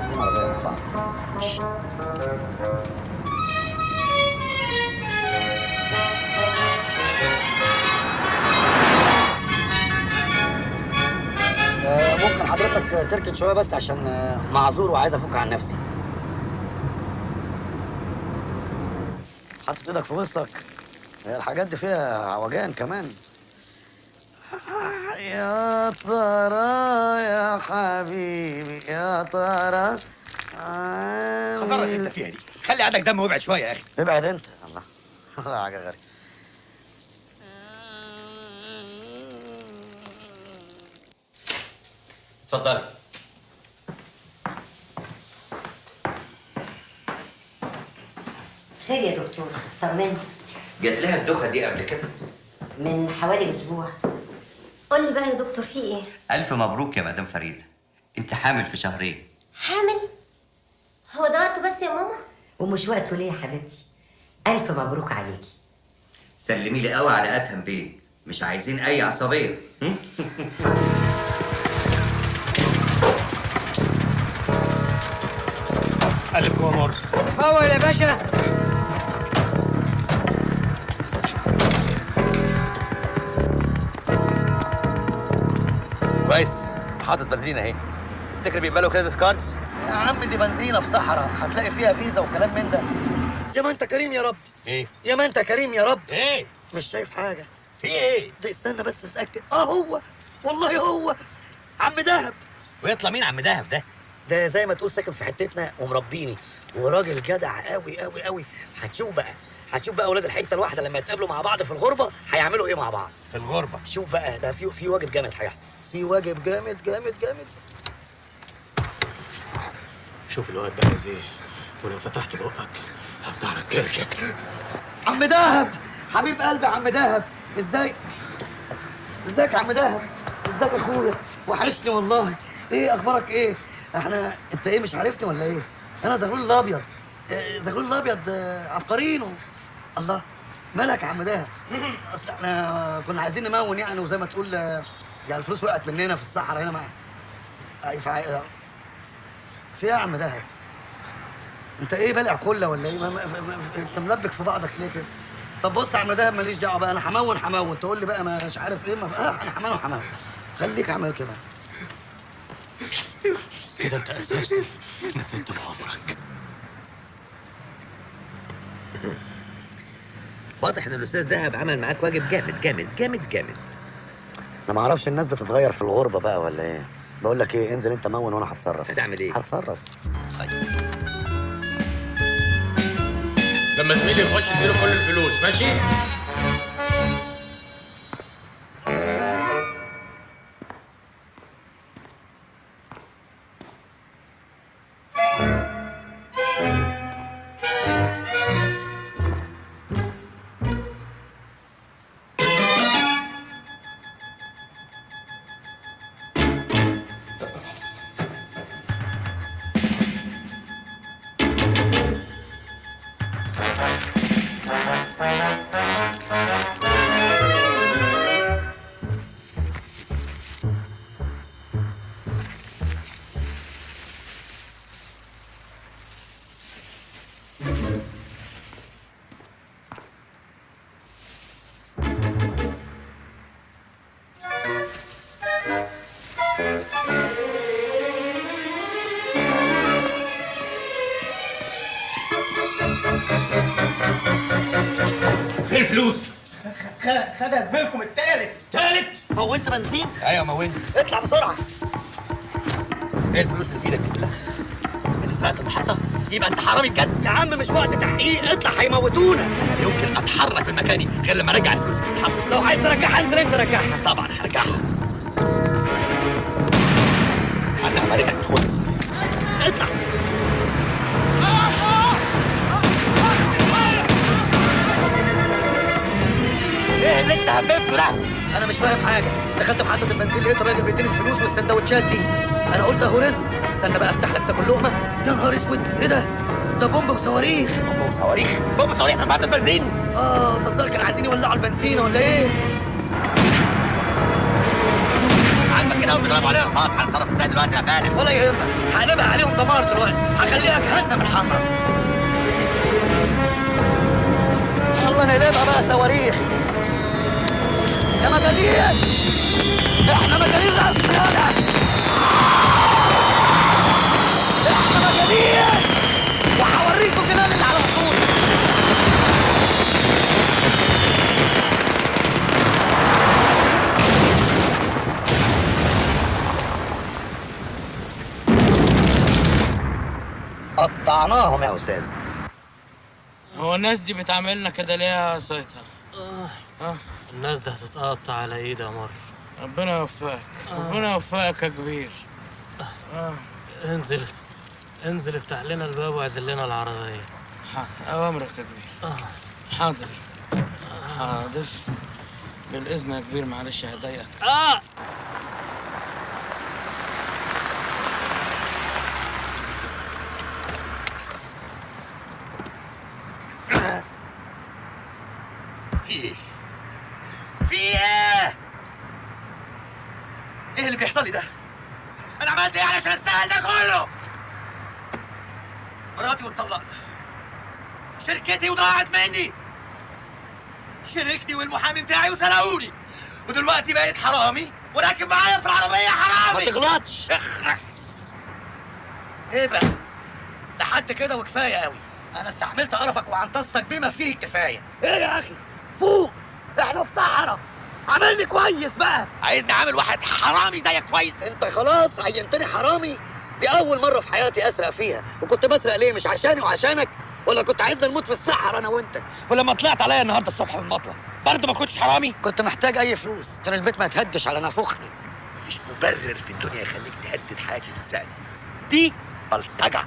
راكبين عربيه مع بعض. ممكن حضرتك تركن شويه بس عشان معذور وعايز افك عن نفسي. حاطط ايدك في وسطك، هي الحاجات دي فيها عوجان كمان. يا ترى يا حبيبي يا ترى خسارة اللي انت فيها دي، خلي عندك دم وابعد شويه يا اخي. ابعد انت. الله حاجه غريبه. اتفضلي. خير يا دكتور، طمني. جات لها الدخه دي قبل كده؟ من حوالي اسبوع. قولي بقى يا دكتور في ايه؟ ألف مبروك يا مدام فريدة، أنت حامل في شهرين. حامل؟ هو ده وقته بس يا ماما؟ ومش وقته ليه يا حبيبتي؟ ألف مبروك عليكي. سلمي لي قوي على أدهم بيه، مش عايزين أي عصبية. قلب جوه مر. فول يا باشا. كويس، حاطط بنزين اهي. تفتكر بيقبلوا كريدت كاردز؟ يا عم دي بنزينه في صحراء، هتلاقي فيها فيزا وكلام من ده. يا ما انت كريم يا رب. ايه؟ يا ما انت كريم يا رب. ايه؟ مش شايف حاجه. في ايه؟ ده استنى بس اتاكد. هو والله هو عم دهب. ويطلع مين عم دهب ده؟ ده زي ما تقول ساكن في حتتنا ومربيني، وراجل جدع قوي قوي قوي. هتشوف بقى اولاد الحته الواحده لما يتقابلوا مع بعض في الغربه هيعملوا ايه مع بعض. في الغربه؟ شوف بقى، ده في واجب جامد هيحصل، في واجب جامد جامد جامد. شوف الواد ده عايز ايه، ولو فتحت بقك هفتح لك كرشك. عم دهب حبيب قلبي، عم دهب ازاي؟ ازيك يا عم دهب؟ ازيك يا اخويا؟ وحشني والله. ايه اخبارك ايه؟ انت ايه مش عارفني ولا ايه؟ انا زغلول الابيض. زغلول الابيض عبقرينو. الله، مالك يا عم دهب؟ اصل احنا كنا عايزين نمون يعني، وزي ما تقول يعني الفلوس وقعت مننا في الصحراء هنا معايا. في ايه يا عم دهب؟ انت ايه بلع كله ولا ايه؟ انت ملبك في بعضك ليه كده؟ طب بص يا عم دهب، ماليش دعوه بقى، انا همون تقول لي بقى مش عارف ايه انا همون. خليك اعمل كده. كده انت اساسي نفدت بعمرك. واضح ان الاستاذ دهب عمل معاك واجب جامد جامد جامد جامد. انا ما اعرفش الناس بتتغير في الغربه بقى ولا ايه؟ بقول لك ايه، انزل انت مون وانا هتصرف. هتعمل ايه؟ هتصرف. لما زميلي يخش اديله كل الفلوس، ماشي؟ الفلوس؟ خدها زميلكم التالت. تالت؟ هو انت بنزين؟ ايوه موين. اطلع بسرعه. ايه الفلوس اللي في ايدك دي كلها؟ انت سرقت المحطه؟ يبقى انت حرامي بجد. يا عم مش وقت تحقيق، اطلع هيموتونا. انا لا يمكن اتحرك من مكاني غير لما ارجع الفلوس لاصحابها. لو عايز ترجعها انزل انت رجعها. طبعا هرجعها. عندها ما رجعت خد. اطلع. ايه اللي انت هببته ده؟ انا مش فاهم حاجه. دخلت محطه البنزين لقيت الراجل بيديني الفلوس والسندوتشات دي. انا قلت اهو رزق، استنى بقى افتح لك تاكل لقمه. يا نهار اسود، ايه ده؟ ده بومب وصواريخ. بومب وصواريخ؟ بومب وصواريخ في محطه البنزين؟ ده الظاهر كانوا عايزين يولعوا البنزين ولا ايه؟ عاجبك كده وبيضربوا علينا رصاص، هنتصرف ازاي دلوقتي يا فالح؟ ولا يهمك، هقلبها عليهم دمار دلوقتي، هخليها جهنم الحمراء. الله نقلبها بقى صواريخ. يا مجانين، احنا مجانين رسمي يالا. احنا مجانين، وهوريكم كمان اللي على الخطوط. قطعناهم يا استاذ. هو الناس دي بتعاملنا كده ليه يا سيطر؟ الناس دي هتتقطع على ايدها مرة. ربنا يوفقك، ربنا يوفقك يا كبير. انزل افتح لنا الباب واعدل لنا العربية. حاضر، أوامرك يا كبير. حاضر حاضر. بالإذن يا كبير، معلش هضايقك. في ايه؟ في ايه؟ ايه اللي بيحصل لي ده؟ انا عملت ايه علشان استاهل ده كله؟ مراتي واتطلقنا، شركتي وضاعت مني، شركتي والمحامي بتاعي وسرقوني، ودلوقتي بقيت حرامي وراكب معايا في العربية حرامي. ما تغلطش. اخرس. ايه بقى؟ لحد كده وكفايه قوي. انا استحملت قرفك وعنطستك بما فيه الكفايه. ايه يا اخي؟ فوق، احنا في صحراء. عاملني كويس بقى. عايزني اعمل واحد حرامي زيك كويس؟ انت خلاص عينتني حرامي. دي اول مره في حياتي اسرق فيها. وكنت بسرق ليه؟ مش عشاني وعشانك، ولا كنت عايزنا نموت في الصحراء انا وانت؟ ولما طلعت عليا النهارده الصبح من المطلع برضه ما كنتش حرامي؟ كنت محتاج اي فلوس عشان البيت ما يتهدش على نافوخني. مفيش مبرر في الدنيا يخليك تهدد حياتي وتسرقني. دي بلطجه.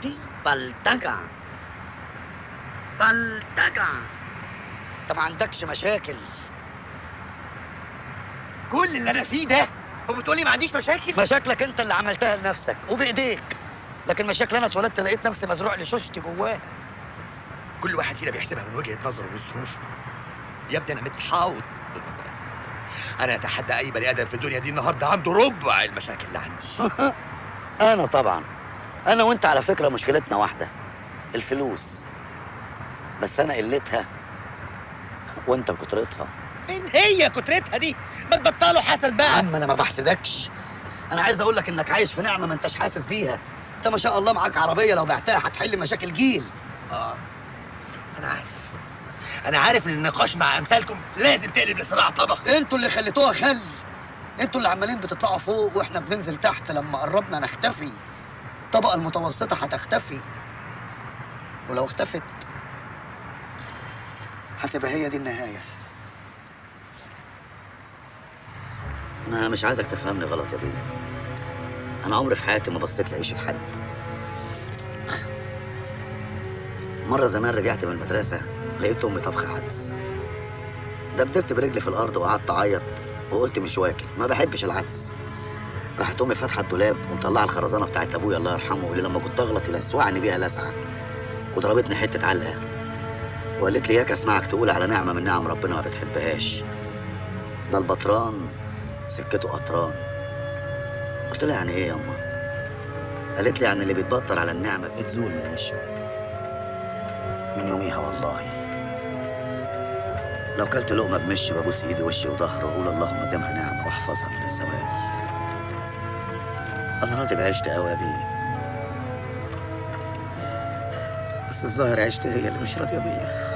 دي بلطجه. بلطجه. انت ما عندكش مشاكل. كل اللي انا فيه ده وبتقولي ما عنديش مشاكل؟ مشاكلك انت اللي عملتها لنفسك وبايديك، لكن مشاكل انا اتولدت لقيت نفسي مزروع لشوشتي جواه. كل واحد فينا بيحسبها من وجهه نظره وظروفه. يا ابني انا متحاوط بالمصالح. انا اتحدى اي بني ادم في الدنيا دي النهارده عنده ربع المشاكل اللي عندي. انا طبعا، انا وانت على فكره مشكلتنا واحده، الفلوس. بس انا قلتها وانت كترتها. فين هي كترتها دي؟ ما تبطلوا حسد بقى. يا عم انا ما بحسدكش، انا عايز اقول لك انك عايش في نعمه ما انتش حاسس بيها. انت ما شاء الله معاك عربيه لو بعتها هتحل مشاكل جيل. انا عارف ان النقاش مع امثالكم لازم تقلب لصراع طبق. انتوا اللي خليتوها خل. انتوا اللي عمالين بتطلعوا فوق واحنا بننزل تحت. لما قربنا نختفي. الطبقه المتوسطه هتختفي، ولو اختفت هتبقى هي دي النهايه. انا مش عايزك تفهمني غلط يا بيه. انا عمري في حياتي ما بصيت لعيشه حد. مره زمان رجعت من المدرسه لقيت امي طبخه عدس. دبدبت برجلي في الارض وقعدت اعيط وقلت مش واكل، ما بحبش العدس. راحت امي فاتحه الدولاب ومطلعه الخرزانه بتاعت ابويا الله يرحمه، واللي لما كنت اغلط يلسوعني بيها لسعه، وضربتني حته علقه وقالت لي ياك اسمعك تقول على نعمه من نعم ربنا ما بتحبهاش، ده البطران سكته قطران. قلت لها يعني ايه يا امه؟ قالت لي يعني اللي بيتبطر على النعمه بتزول من وشه. من يوميها والله لو كلت لقمه بمشي ببوس ايدي وشي وظهري واقول اللهم دمها نعمه واحفظها من الزوال. انا راضي بعشت قوي يا بيه، بس الظاهر عشت هي اللي مش راضيه بيا.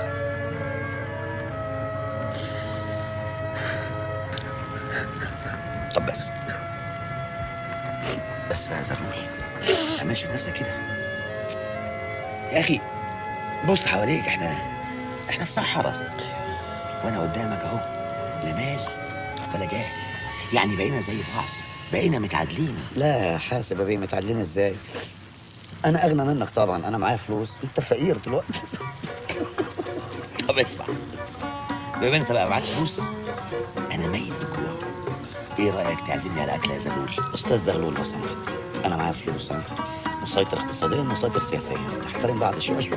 طب بس بقى يا زغلول، ما تعملش بنفسك كده يا اخي. بص حواليك، احنا في صحراء، وانا قدامك اهو، لا مال ولا جاه، يعني بقينا زي بعض، بقينا متعادلين. لا حاسب يا بيه، متعادلين ازاي؟ انا اغنى منك طبعا، انا معايا فلوس، انت فقير دلوقتي. طب اسمع، بما انت بقى معاك فلوس، انا ميت بالجوع، ايه رايك تعزمني على اكله يا زغلول؟ استاذ زغلول لو سمحت، انا معايا فلوس، انا مسيطر اقتصاديا ومسيطر سياسيا، نحترم بعض شويه.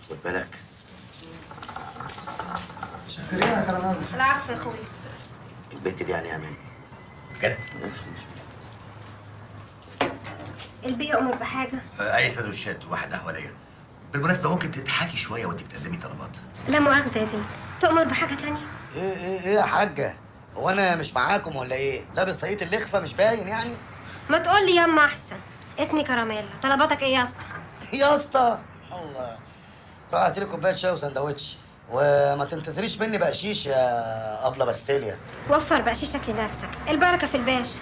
خد بالك. شكرين يا كرمان. العفو يا اخويا. البنت دي يعني امان بجد؟ البيئة أمر بحاجة؟ اي سندوتشات وواحد قهوه ليا. بالمناسبه ممكن تضحكي شويه وانت بتقدمي طلبات؟ لا مؤاخذة يا بيه، تؤمر بحاجة تانية؟ ايه يا حاجه، هو انا مش معاكم ولا ايه؟ لابس طاقية اللخفه مش باين يعني؟ ما تقول لي ياما أحسن. اسمي كراميلا، طلباتك إيه يا اسطى؟ يا اسطى الله، روح هاتي لي كوبايه شاي وسندوتش، وما تنتظريش مني بقشيش يا ابله باستيليا. وفر بقشيشك لنفسك، البركة في الباشا.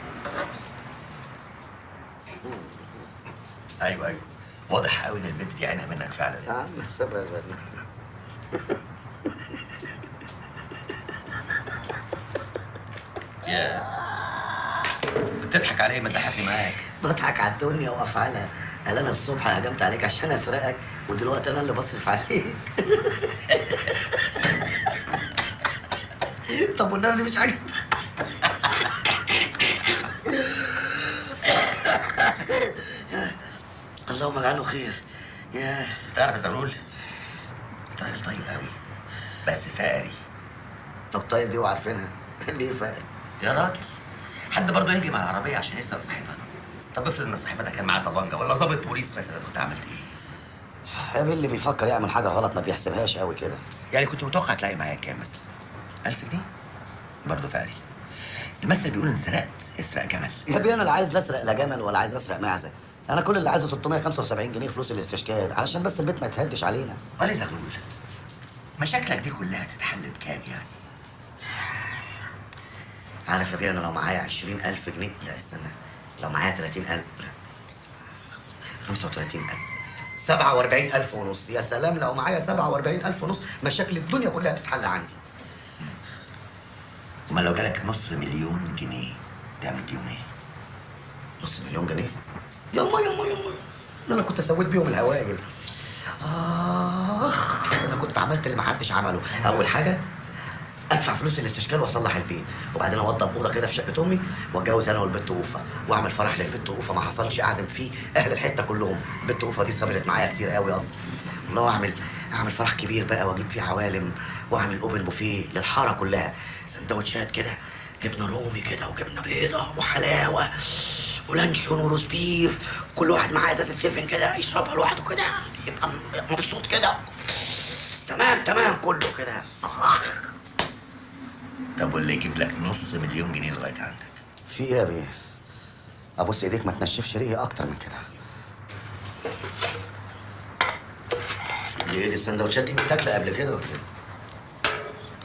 ايوه واضح قوي ان البنت دي عينها منك فعلا. يا عم سيبها يا يا بتضحك على ايه؟ ما تضحكني معاك. بضحك على الدنيا وافعالها. قال انا الصبح هجمت عليك عشان اسرقك، ودلوقتي انا اللي بصرف عليك. طب والناس دي مش عاجبك؟ اللهم اجعله خير. يا تعرف يا زغلول، انت راجل طيب قوي بس فقري. طب طيب دي وعارفينها. ليه فقري؟ يا راجل، حد برضه يهجم على العربيه عشان يسرق صاحبها؟ طب افرض ان صاحبها ده كان معاه طبنجه ولا ضابط بوليس مثلا، كنت عملت ايه؟ يا بيه اللي بيفكر يعمل حاجه غلط ما بيحسبهاش قوي كده. يعني كنت متوقع تلاقي معايا كام مثلا؟ 1000 جنيه؟ برضه فقري. المثل بيقول ان سرقت اسرق جمل. يا بيه انا لا عايز لا اسرق لا جمل ولا عايز اسرق معزه، انا كل اللي عايزه 375 جنيه فلوس الاستشكال علشان بس البيت ما يتهدش علينا. ولا زغلول، مشاكلك دي كلها تتحل بكام يعني؟ عارف يا بيه انا لو معايا 20000 جنيه، لا استنى، لو معايا 30000، لا 35000، 47000 ونص. يا سلام لو معايا 47000 ونص، مشاكل الدنيا كلها تتحل عندي. امال لو جالك نص مليون جنيه تعمل بيهم ايه؟ نص مليون جنيه؟ يما ده انا كنت سويت بيهم الهوايل. انا كنت عملت اللي محدش عمله. اول حاجه ادفع فلوس الاستشكال واصلح البيت، وبعدين اوضب اوضه كده في شقه امي واتجوز انا والبت اوفه، واعمل فرح للبت اوفه ما حصلش اعزم فيه اهل الحته كلهم. البت اوفه دي صبرت معايا كتير قوي اصلا. الله، اعمل فرح كبير بقى واجيب فيه عوالم، واعمل اوبن بوفيه للحاره كلها، سندوتشات كده، جبنه رومي كده وجبنه بيضه وحلاوه ولانشون وروز بيف، كل واحد معاه ازازه سيفن كده يشربها لوحده كده، يبقى مبسوط كده. تمام كله كده. طب واللي يجيب لك نص مليون جنيه لغايه عندك؟ في ايه يا بيه؟ ابص ايديك ما تنشفش ريقي اكتر من كده. دي السندوتشات دي متاكله قبل كده ولا ايه؟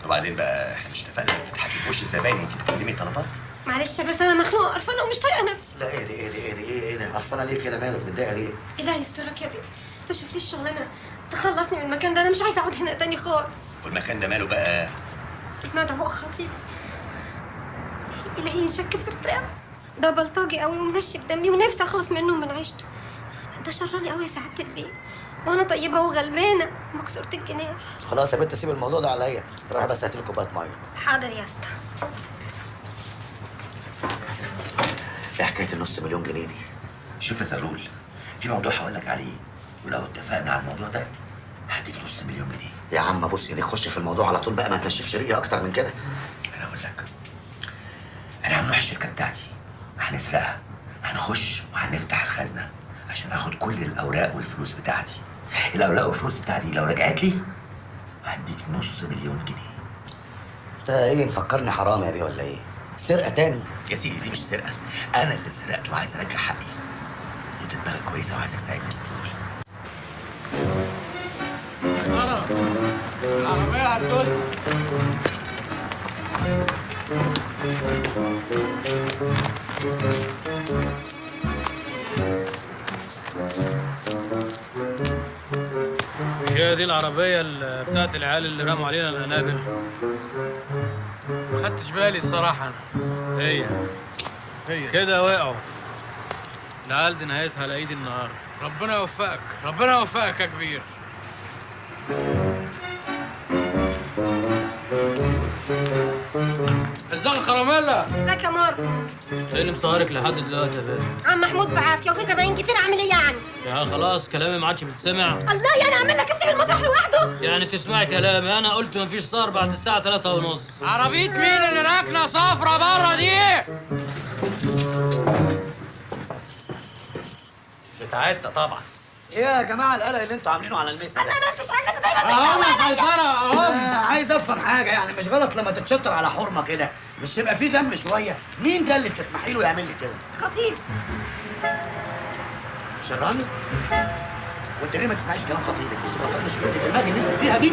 وبعدين بقى احنا مش اتفقنا انك تضحكي في وش الزباين وانت بتقدمي طلبات؟ معلش بس أنا مخنوقة قرفانة ومش طايقة نفسي. لا ايه ده قرفانه ليه كده؟ مالك متضايقه ليه؟ إله يسترك يا بيه، تشوف لي الشغلانة تخلصني من المكان ده، أنا مش عايزة أقعد هنا تاني خالص. والمكان ده ماله بقى؟ مدعو خطير، إلهي يشك في الرقبة، ده بلطجي قوي ومنشف دمي ونفسي أخلص منه ومن عيشته. ده شراني قوي يا سعادة البيه، وأنا طيبة وغلبانة ومكسورة الجناح. خلاص يا بنت سيب الموضوع ده عليا، روحي بس هاتي لي كوبايه ميه. حاضر يا اسطى. حكايه النص مليون جنيه دي؟ شوف يا زغلول، في موضوع هقول لك عليه، ولو اتفقنا على الموضوع ده هديك نص مليون جنيه. يا عم بص ايديك، خش في الموضوع على طول بقى، ما تنشفش ريقي اكتر من كده. انا اقول لك، انا هنروح الشركه بتاعتي، هنسرقها، هنخش وهنفتح الخزنه عشان اخد كل الاوراق والفلوس بتاعتي. الاوراق والفلوس بتاعتي لو رجعت لي هديك نص مليون جنيه. انت ايه مفكرني حرام يا بيه ولا ايه؟ سرقه تاني؟ يا سيدي دي مش سرقه، انا اللي سرقت وعايز ارجع حقي. وانت دماغك كويسه وعايزك تساعدني يا زغلول. العربية هتدوس. هي دي العربية بتاعت العيال اللي رموا علينا القنابل. ما خدتش بالي الصراحة أنا. هي كده وقعوا. العيال دي نهايتها على إيدي النهاردة. ربنا يوفقك، ربنا يوفقك يا كبير. ازيك يا كراميلا؟ ازيك يا مار؟ ايه اللي مسهرك لحد دلوقتي يا باشا؟ عم محمود بعافيه وفي زباين كتير، اعمل ايه يعني؟ يا خلاص كلامي ما عادش بيتسمع. الله، يعني اعمل لك اسيب المطرح لوحده؟ يعني تسمعي كلامي، انا قلت مفيش سهر بعد الساعة 3:30. عربية مين اللي راكنة صفرة بره دي؟ بتاعتنا طبعا. ايه يا جماعه القلق اللي انتوا عاملينه على الميس ده؟ انا ما عملتش حاجه، انت دايما اهو بتسوي عليا. سيطرة اهو. عايز افهم حاجه، يعني مش غلط لما تتشطر على حرمه كده، مش يبقى في دم شويه؟ مين ده اللي بتسمحي له يعمل لي كده؟ خطيب. شراني؟ وانت ليه ما تسمعيش كلام خطيبك؟ مش تبقى مش فيك الدماغ اللي انت فيها دي؟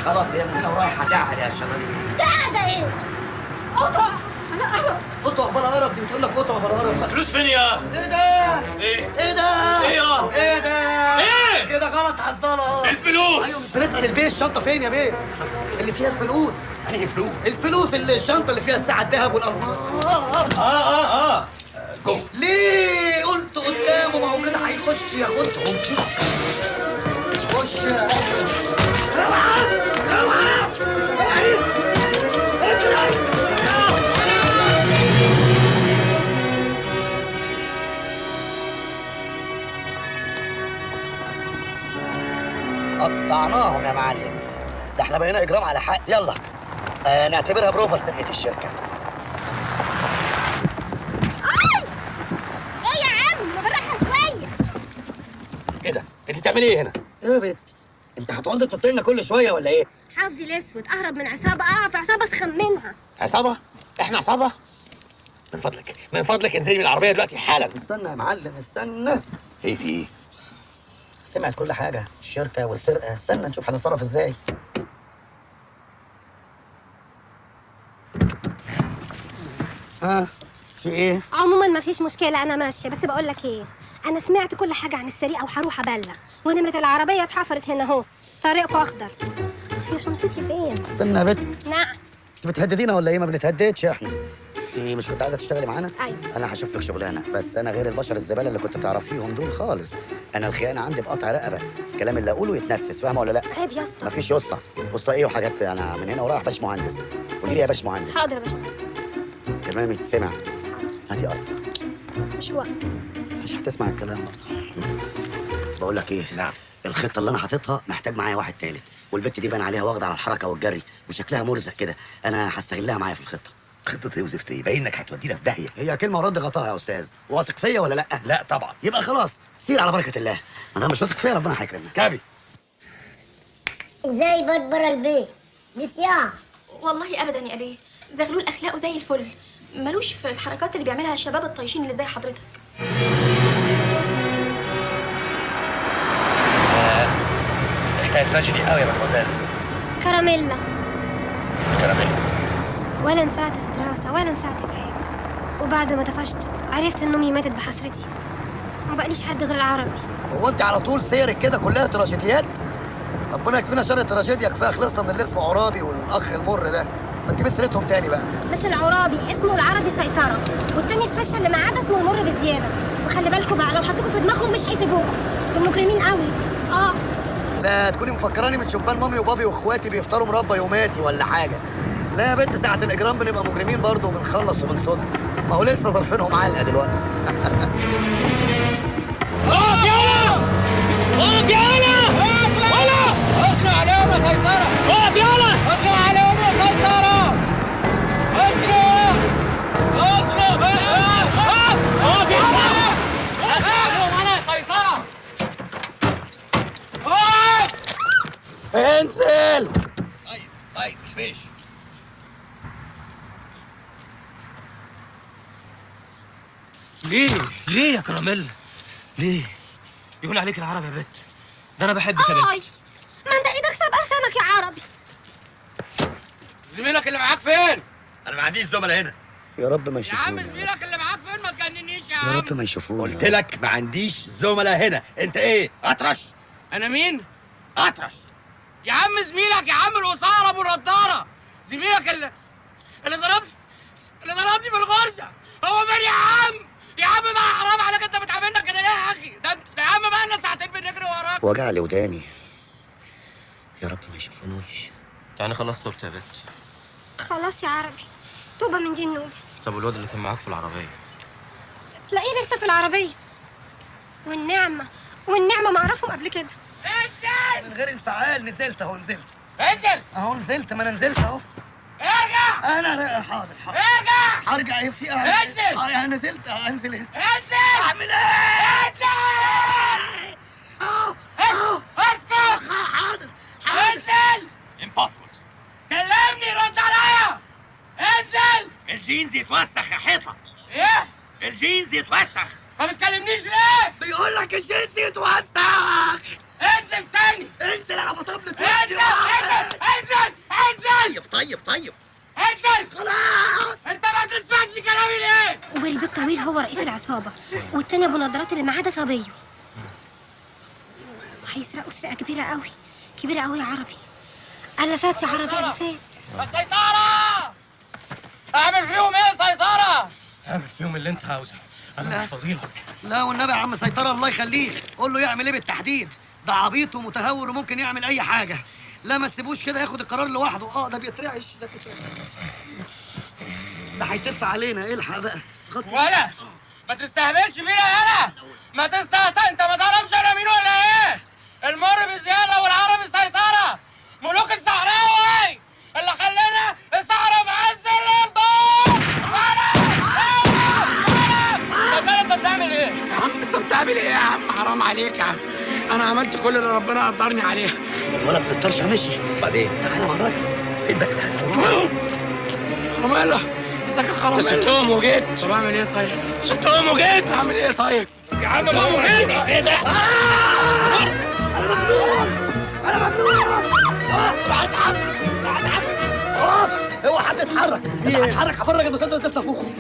خلاص هي من هنا ورايح هتعقل يا شراني. ده ايه؟ قطع. انا قرف. قطع بلا قرف، دي بتقول لك قطع بلا قرف. فلوس فين يا؟ ايه ده؟ ايه؟ ايه ده؟ ايه يا؟ ايه ده؟ ايه؟ كده غلط عالظلط. الفلوس. ايوه مش بنسأل البيه الشنطة فين يا بيه؟ اللي فيها الفلوس. انهي فلوس؟ الفلوس اللي الشنطة اللي فيها الساعة الذهب والألماس. جوه. ليه؟ قلت قدامه، ما هو كده هيخش ياخدهم. خش يا اوعى اوعى اوعى اجري. قطعناهم يا معلم، ده احنا بقينا اجرام على حق. يلا نعتبرها بروفا لسرقة الشركة. ايه يا عم، ما بالراحه شويه. ايه ده؟ انت بتعملي ايه هنا؟ ايه يا بنت؟ انت هتقعد تنط لنا كل شويه ولا ايه؟ حظي الاسود، اهرب من عصابه اقع في عصابه اسخن منها. عصابه؟ احنا عصابه؟ من فضلك من فضلك انزلي من العربيه دلوقتي حالا. استنى يا معلم استنى. ايه في ايه؟ سمعت كل حاجه، الشركه والسرقه، استنى نشوف هنتصرف ازاي. في ايه؟ عموما ما فيش مشكله، انا ماشيه، بس بقول لك ايه، انا سمعت كل حاجه عن السرقه وهروح ابلغ، ونمره العربيه اتحفرت هنا اهو، طريقكم اخضر. هي شنطتي فين؟ استنى يا بنت. نعم. انت بتهددينا ولا ايه؟ ما بنتهددش احنا. انت مش كنت عايزه تشتغلي معانا؟ ايوه. انا هشوف لك شغلانه، بس انا غير البشر الزباله اللي كنت تعرفيهم دول خالص. انا الخيانه عندي بقطع رقبه، الكلام اللي اقوله يتنفذ، فاهمه ولا لا؟ عيب يا اسطى. مفيش اسطى، اسطى ايه وحاجات، انا من هنا ورايح باش مهندس. قولي لي يا باش مهندس. حاضر يا باشمهندس. كلامي يتسمع. هاتي قطه. مش وقت. مش هتسمع الكلام برضه. بقول لك ايه؟ نعم. الخطه اللي انا حاططها محتاج معايا واحد تالت، والبت دي باين عليها واخده على الحركه والجري وشكلها مرزق كده، انا هستغلها معايا في الخطه. خطه ايه وزفت ايه؟ باين انك هتودينا في داهيه. هي كلمه ورد غطاها يا استاذ. واثق فيا ولا لا؟ لا طبعا. يبقى خلاص سير على بركه الله، ما دام مش واثق فيا ربنا هيكرمك. كابي ازاي بات بره البيت؟ دي صياعه. والله ابدا يا ابي، زغلول اخلاقه زي الفل، ملوش في الحركات اللي بيعملها الشباب الطايشين اللي زي حضرتك. حكايه تراجيدي قوي يا مدموزيل. كراميلا. كراميلا. ولا نفعت في دراسه ولا نفعت في حاجه، وبعد ما طفشت عرفت ان امي ماتت بحسرتي، ما بقاليش حد غير العربي. هو انت على طول سيرك كده كلها تراجيديات؟ ربنا يكفينا شر التراجيديا، كفايه خلصنا من اللي اسمه عرابي والاخ المر ده، ما تجيبش سيرتهم تاني بقى. مش العرابي اسمه العربي سيطره، والتاني الفشه اللي معاه ده اسمه المر بزياده، وخلي بالكم بقى لو حطوكوا في دماغهم مش هيسيبوكوا، انتوا مجرمين قوي. لا تكوني مفكراني من شبان مامي وبابي واخواتي بيفطروا مربى يوماتي ولا حاجه. لا يا بنت، ساعه الاجرام بنبقى مجرمين برضه وبنخلص وبنصد. ما هو لسه ظرفينهم علقه دلوقتي. اقف يالا! اقف يالا! ولا! اسرع عليهم يا سيطرة! اقف يالا! اسرع عليهم يا سيطرة! اسرع! اسرع! اقف يالا! اسرع عليهم انا يا سيطرة! اقف! انزل! طيب مش ليه يا كراميل؟ ليه؟ يقول عليك العربي يا بت. ده انا بحبك يا بت. ما انت ايدك سابقه لسانك يا عربي. زميلك اللي معاك فين؟ انا ما عنديش زملاء هنا. يا رب ما يا يشوفوني. عم زميلك اللي معاك فين؟ ما تجننيش يا عم. يا رب ما يشوفوني. قلت لك ما عنديش زملاء هنا. انت ايه؟ اطرش؟ انا مين؟ اطرش. يا عم زميلك يا عم القصار ابو نضاره. زميلك اللي ضربني بالغرزه. هو مين يا عم؟ يا عم بقى حرام عليك، انت بتعاملنا كده ليه يا اخي؟ ده يا عم بقى لنا ساعتين بنجري وراك. وجع لي وداني. يا رب ما يشوفونيش. يعني خلاص توبت يا بت. خلاص يا عربي، توبه من دي النوبه. طب والواد اللي كان معاك في العربيه؟ تلاقيه لسه في العربيه. والنعمه ما اعرفهم قبل كده. من غير انفعال نزلت اهو نزلت. انزل اهو نزلت، ما انا نزلت اهو. ارجع. انا حاضر ارجع. هرجع. ايه في انزل. انا نزلت. انزل ايه؟ انزل. اعمل ايه؟ انزل. اسكت. حاضر. انزل. امبوسيبل. كلمني رد عليا. انزل. الجينز يتوسخ يا حيطه. ايه؟ الجينز يتوسخ. ما بتكلمنيش ليه؟ بيقول لك الجنس يتوسخ. انزل تاني. انزل انا بطبلت. انزل. طيب انزل. خلاص. انت ما بتسمعش كلامي ليه؟ والبيت طويل هو رئيس العصابه، والتاني ابو نضارات اللي معاه ده صبيه. وهيسرقوا سرقه كبيره قوي يا عربي. الفات يا عربي الفات. السيطرة! اعمل فيهم ايه سيطرة؟ اعمل فيهم اللي انت عاوزه. انا مش فاضيلك. لا والنبي يا عم سيطرة الله يخليك، قول له يعمل ايه بالتحديد. ده عبيط ومتهور وممكن يعمل اي حاجة. لا ما تسيبوش كده ياخد القرار لوحده. ده بيترعش. ده هيتف علينا. الحق بقى. ولا ما تستهبلش بينا يالا. ما تستهتر. انت ما تعرفش انا مين ولا ايه؟ المر بزيادة والعربي سيطرة. ملوك الصحراوي اللي خلينا الصحراء في عز الليل دول. انت بتعمل ايه؟ يا عم انت بتعمل ايه يا عم؟ حرام عليك يا عم. انا عملت كل اللي ربنا قدرني عليه. الولد بيطرش مشي. بعدين تعالى ورايا. فين بس؟ خرمالة ازيك يا خرمالة؟ سبتهم وجيت. طب اعمل ايه طيب؟ سبتهم وجيت. اعمل ايه طيب؟ يا عم قوم وجيت. ايه ده؟ انا مجنون. اوعى حد يتحرك. هتحرك هفرج المسدس ده في نافوخه.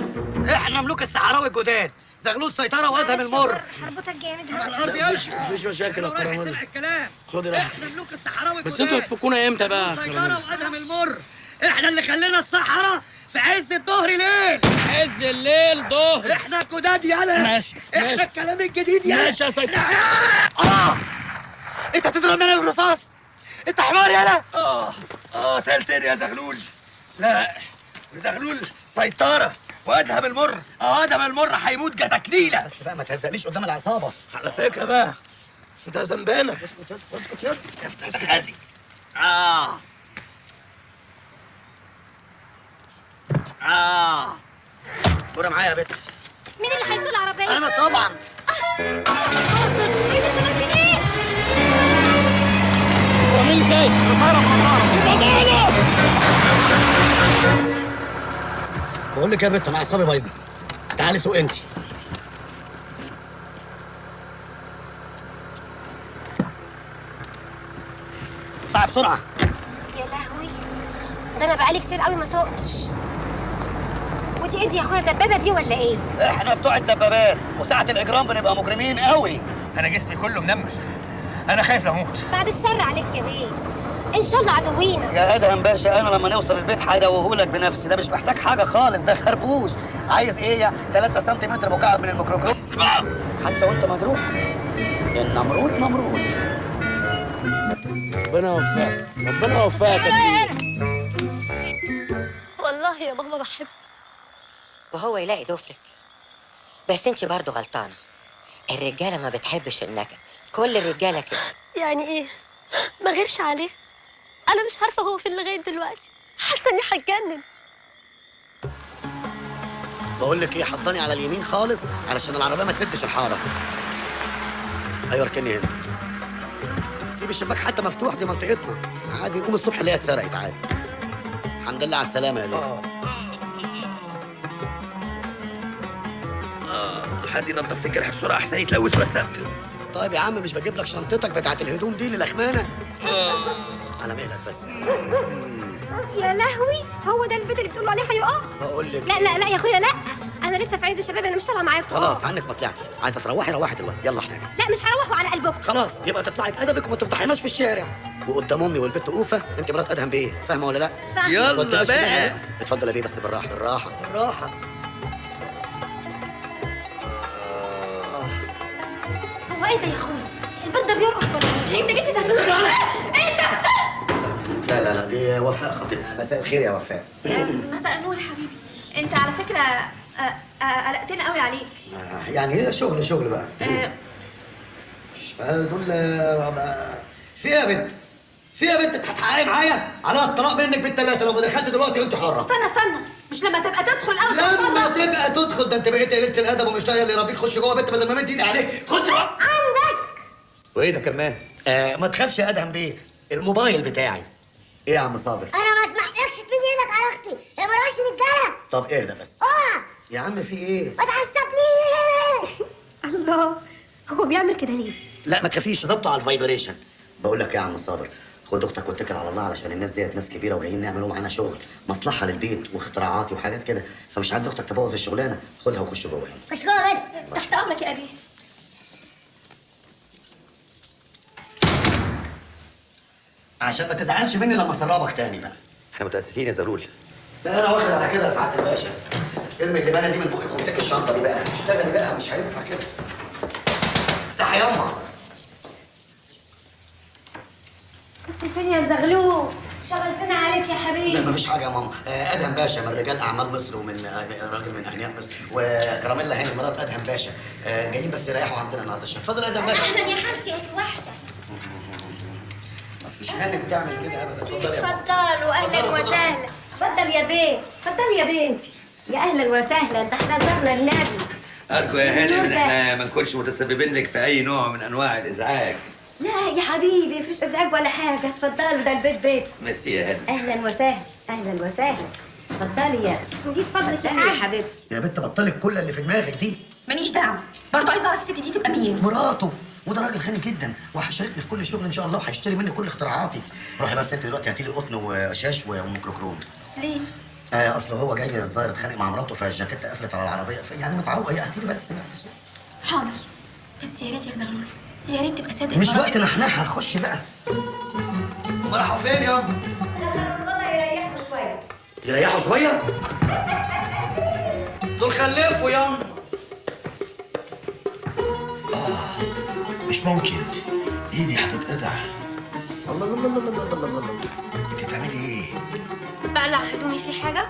احنا ملوك الصحراوي الجداد. زغلول سيطرة وادهم المر. حربتك جامد. على الارض يمشي. مفيش مشاكل يا كراميل. الكلام. خدي راحتك. احنا ملوك الصحراوي الجداد. بس انتوا هتفكونا امتى بقى؟ سيطرة وادهم المر. احنا اللي خلينا الصحراء في عز الظهر ليل. عز الليل ظهر. احنا الجداد يالا. ماشي. احنا الكلام الجديد يالا. ماشي يا سيطرة. انت هتضربني انا بالرصاص؟ انت حمار يالا. تلتين يا زغلول. لا زغلول سيطرة وادهم المر. ادهم المر هيموت جدكليلة. بس بقى ما تهزقليش قدام العصابة. على فكرة بقى انت ذنبانة. اسكت يا افتح دخلي. دورة معايا يا بت. مين اللي هيسوق العربيه؟ انا طبعا. ايه ده انت ايه؟ ومين جاي؟ قصيرة بمنطقة. بقول لك يا بت انا اعصابي بايظه. تعالي سوق انت. اطلعي بسرعه. يا لهوي، ده انا بقالي كتير قوي ما سوقتش. ودي ايه دي يا اخويا؟ الدبابه دي ولا ايه؟ احنا بتوع الدبابات وساعه الاجرام بنبقى مجرمين قوي. انا جسمي كله منمل. انا خايف لاموت. بعد الشر عليك يا بيه، ان شاء الله عدوينا. يا ادهم باشا انا لما نوصل البيت هدوهولك بنفسي. ده مش محتاج حاجه خالص. ده خربوش. عايز ايه يا 3 سنتيمتر مكعب من الميكروكروب حتى وانت مجروح. النمرود نمرود. ربنا يوفقك. ربنا يوفقك يا كبير. والله يا بابا بحبك. وهو يلاقي ضفرك. بس انت برضه غلطانه، الرجاله ما بتحبش النكد، كل الرجاله كده. يعني ايه؟ ما غيرش عليه؟ انا مش عارفه هو فين لغايه دلوقتي، حاسه اني هتجنن. بقول لك ايه، حطاني على اليمين خالص علشان العربيه ما تسدش الحاره. ايوه اركني هنا. سيب الشباك حتى مفتوح، دي منطقتنا عادي، نقوم الصبح اللي هي اتسرقت عادي. الحمد لله على السلامه يا ليه. حد ينضف لي الجرح بسرعه احسن يتلوث واتثبت. طيب يا عم مش بجيب لك شنطتك بتاعت الهدوم دي للخمانه؟ على مهلك بس. يا لهوي، هو ده البيت اللي بتقولوا عليه هيقع؟ بقول لك لا لا لا يا اخويا لا، انا لسه في عز الشباب، انا مش طالعه معاكم. خلاص عنك ما طلعتي، عايزه تروحي روحي دلوقتي، يلا احنا. لا مش هروح وعلى قلبكم. خلاص يبقى تطلعي بادبك وما تفضحيناش في الشارع وقدام امي والبت اوفه. انت مرات ادهم بيه، فاهمه ولا لا؟ فاهمه. يلا بقى. اتفضل يا بيه بس بالراحه بالراحه بالراحه. هو ايه ده يا اخويا؟ البيت ده بيرقص ولا ايه؟ انت جيت تسهلوني؟ انت لا لا لا دي وفاء خطيبتي. مساء الخير يا وفاء. مساء النور يا حبيبي. انت على فكره قلقتني قوي عليك. يعني هي شغل بقى. دول في يا بنت، في يا بنت هتحققي معايا على الطلاق منك بالثلاثه لو ما دخلت دلوقتي انت حره. استنى مش لما تبقى تدخل اول لما تبقى تدخل، ده انت بقيت قليله الادب ومش طايق اللي يربيك. خش جوه بنت بدل ما مد ايدي عليك. خش جوه عندك. وايه ده كمان؟ ما تخافش يا ادهم بيه، الموبايل بتاعي. ايه يا عم صابر؟ انا ما اسمحلكش تمد ايدك على اختي، هي مالهاش رجاله. طب اهدى بس. يا عم في ايه؟ ما تعصبنيش. الله، هو بيعمل كده ليه؟ لا ما تخافيش، ظبطه على الفايبريشن. بقول لك ايه يا عم صابر، خد اختك واتكل على الله، علشان الناس ديت ناس كبيره وجايين نعملوا معانا شغل مصلحه للبيت واختراعاتي وحاجات كده، فمش عايز اختك تبوظ الشغلانه. خدها وخش جوه هنا. خش جوه يا بنت. تحت امرك يا ابي. عشان ما تزعلش مني لما اسربك تاني بقى. احنا متاسفين يا زغلول. لا انا واخد على كده يا سعاده الباشا. ارمي اللبانه دي من بقك وامسك الشنطه دي بقى، اشتغلي بقى، مش هينفع كده. افتحي ياما. كنت فين يا زغلول؟ شغلتنا عليك يا حبيبي. لا مفيش حاجه يا ماما. ادهم باشا من رجال اعمال مصر ومن راجل من اغنياء مصر، وكراميلا هاني مرات ادهم باشا جايين بس يريحوا عندنا النهارده. اتفضل يا ادهم باشا. اهلا يا خالتي، انت وحشه. مفيش هانم تعمل كده ابدا. اتفضلي يا ماما. اتفضلوا اهلا وسهلا. اتفضل يا بيه، اتفضلي يا بنتي. يا اهلا وسهلا، ده احنا زرنا النبي. أرجو يا هانم إن إحنا ما نكونش متسببين لك في أي نوع من أنواع الإزعاج. لا يا حبيبي مفيش ازعاج ولا حاجه، اتفضلوا ده البيت بيت. ميرسي يا هانم. اهلا وسهلا اهلا وسهلا. اتفضلي يا نزيد فضلك يا حبيبتي. يا بنت بطلي كل اللي في دماغك دي. ماليش دعوه، برضه عايزه اعرف الست دي تبقى مين؟ مراته، وده راجل غني جدا وهيشاركني في كل شغل ان شاء الله، وهيشتري مني كل اختراعاتي. روحي بس انت دلوقتي هاتي لي قطن وشاش وميكروكروم. ليه؟ اصل هو جاي الظاهر اتخانق مع مراته فالجاكيته قفلت على العربيه، يعني متعوق. هاتي لي بس. حاضر، بس يا ريت يا زغلول، يا ريت تبقى صادق. مش وقت نحنحها، خش بقى. هم راحوا فين يا؟ يريحوا شويه. يريحوا شويه؟ دول خلفوا يا. مش ممكن، إيدي هتتقطع. الله الله الله الله الله الله. أنت بتعملي إيه؟ بقلع هدومي في حاجه؟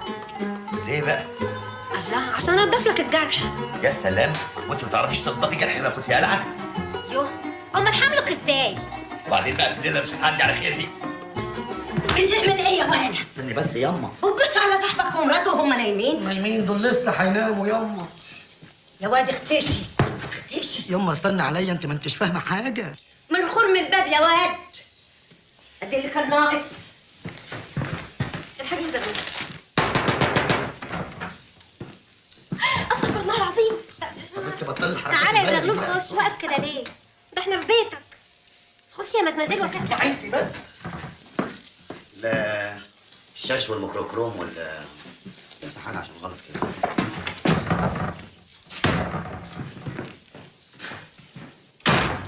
ليه بقى؟ الله، عشان انضف لك الجرح. يا سلام، وأنت ما بتعرفيش تنضفي جرح لما كنت قلعة؟ يوه، امال حملك ازاي؟ وبعدين بقى في الليلة مش هتعدي على خير دي. بتعمل ايه يا ولد؟ استني بس ياما. وتبص على صاحبك ومراته وهم نايمين. نايمين دول لسه هيناموا ياما. يا واد اختشي اختشي. ياما استني عليا، انت ما انتش فاهمه حاجه. من خرم الباب يا واد. ادي اللي كان ناقص. الحاجه اللي زغلول. استغفر الله العظيم. طب انت بطلي الحركات. تعالى يا زغلول خش، واقف كده ليه؟ ده احنا في بيتك. خش يا مدمزيل وفاء. انت بس. لا الشاش والميكروكروم بس حاجه عشان غلط كده.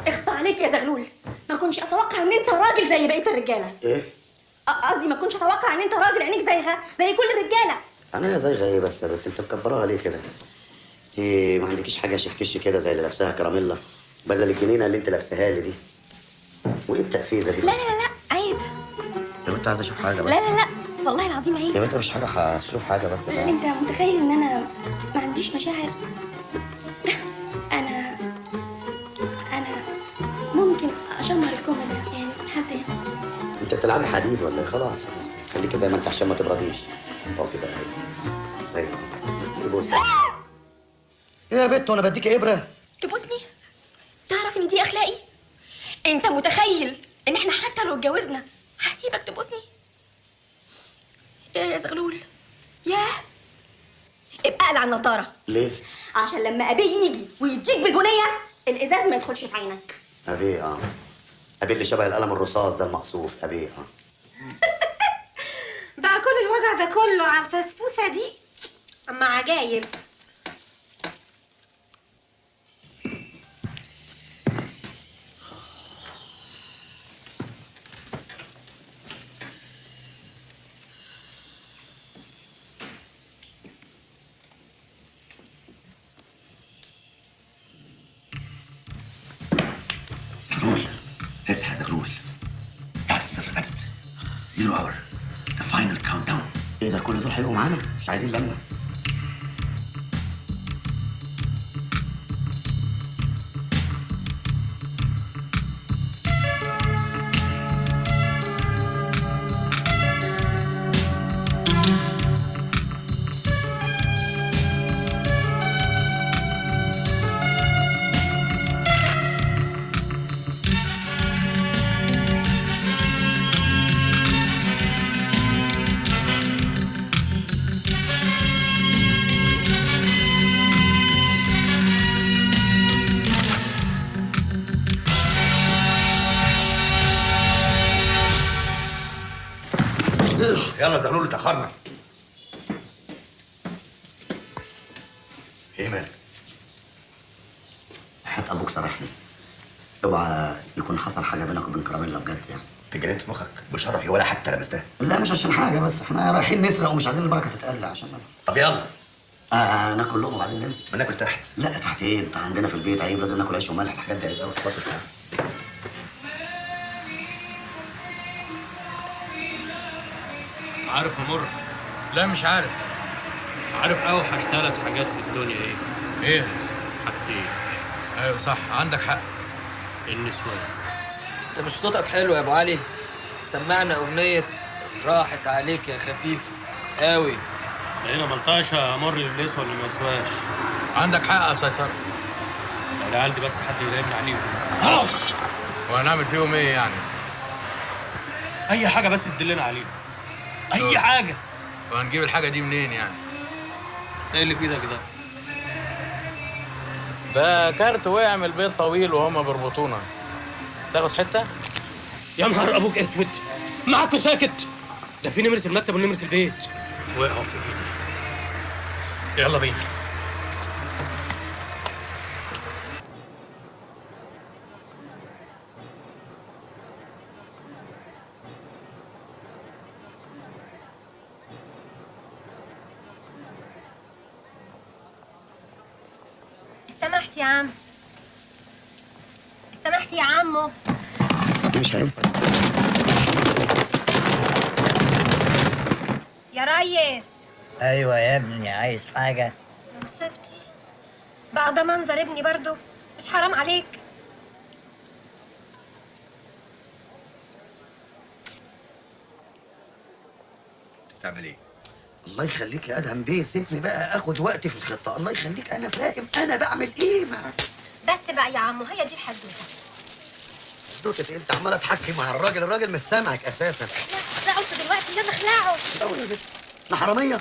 اخصى عليك يا زغلول، ما كنتش اتوقع ان انت راجل زي بقيه الرجاله. ايه؟ قصدي ما كنتش اتوقع ان انت راجل عينيك زي كل الرجاله. انا زيغه ايه بس يا بنت؟ انت مكبراها ليه كده؟ انت ما عندكيش حاجه شفتش كده زي اللي لابساها كراميلا بدل الجنينه اللي انت لابساها لي دي؟ وايه التقفيزه دي؟ لا لا لا عيب. لو انت عايز اشوف حاجه بس. لا لا لا والله العظيم عيب. يا بنت مش حاجه، هشوف حاجه بس بقى. انت متخيل ان انا ما عنديش مشاعر؟ انا ممكن اشمر الكومه ده يعني حتى يعني. انت بتلعبي حديد ولا ايه؟ خلاص خليكي زي ما انت عشان ما تبرديش. اقفي بقى زي ما بصي. ايه يا بت وانا بديكي ابره؟ تبوسني؟ تعرف ان دي اخلاقي؟ انت متخيل ان احنا حتى لو اتجوزنا هسيبك تبوسني؟ يا زغلول ياه. ابقى اقلع النضاره. ليه؟ عشان لما ابي يجي ويديك بالبنيه الازاز ما يدخلش في عينك. ابي ابي اللي شبه القلم الرصاص ده المقصوف. ابي بقى كل الوجع ده كله على الفسفوسه دي؟ اما عجايب. زغلول اصحى يا زغلول، ساعة الصفر بدت. 0 hour the final countdown. ايه ده كل دول هيجوا معانا؟ مش عايزين لمه. يلا زغلول اتأخرنا. ايه مالك؟ حياة ابوك سرحني. اوعى يكون حصل حاجه بينك وبين كراميلا بجد يعني. انت جنيت في مخك بشرفي ولا حتى لمستها؟ لا مش عشان حاجه، بس احنا رايحين نسرق ومش عايزين البركه تتقل عشان طب يلا. ناكل لقمه وبعدين ننزل. ما ناكل تحت. لا تحت ايه؟ انت عندنا في البيت عيب، لازم ناكل عيش وملح. الحاجات دي عيب قوي. عارف يا مر؟ لا مش عارف. عارف اوحش 3 حاجات في الدنيا ايه؟ ايه؟ حاجتين. ايوه صح عندك حق. النسوان. انت مش صوتك حلو يا ابو علي؟ سمعنا اغنيه راحت عليك يا خفيف قوي. هنا ملطشه امر للنسوان اللي ما يسواش. عندك حق يا سيطره. العيال دي بس حد يراقبني عليهم. وهنعمل فيهم ايه يعني؟ اي حاجه بس تدلنا عليهم. اي حاجه. وهنجيب الحاجه دي منين يعني؟ ايه اللي في ايدك ده؟ ده كارت وقع من البيت طويل وهما بيربطونا. تاخد حته؟ يا نهار ابوك اسود، معاكوا ساكت؟ ده في نمره المكتب ونمره البيت وقعوا في ايدي. يلا بينا. سمحت يا عم، سمحت يا عمو. مش هينفع يا ريس. ايوه يا ابني، عايز حاجه؟ مصيبتي بقى ده منظر ابني برضو، مش حرام عليك؟ بتعمل ايه؟ الله يخليك يا ادهم بيه، سيبني بقى اخد وقتي في الخطه. الله يخليك انا فاهم انا بعمل ايه بس بقى يا عمو، هي دي الحدوته. حدوته انت عماله تحكي مع الراجل مش سامعك اساسا. لا قلت دلوقتي يلا اخلعوا. احنا حراميه؟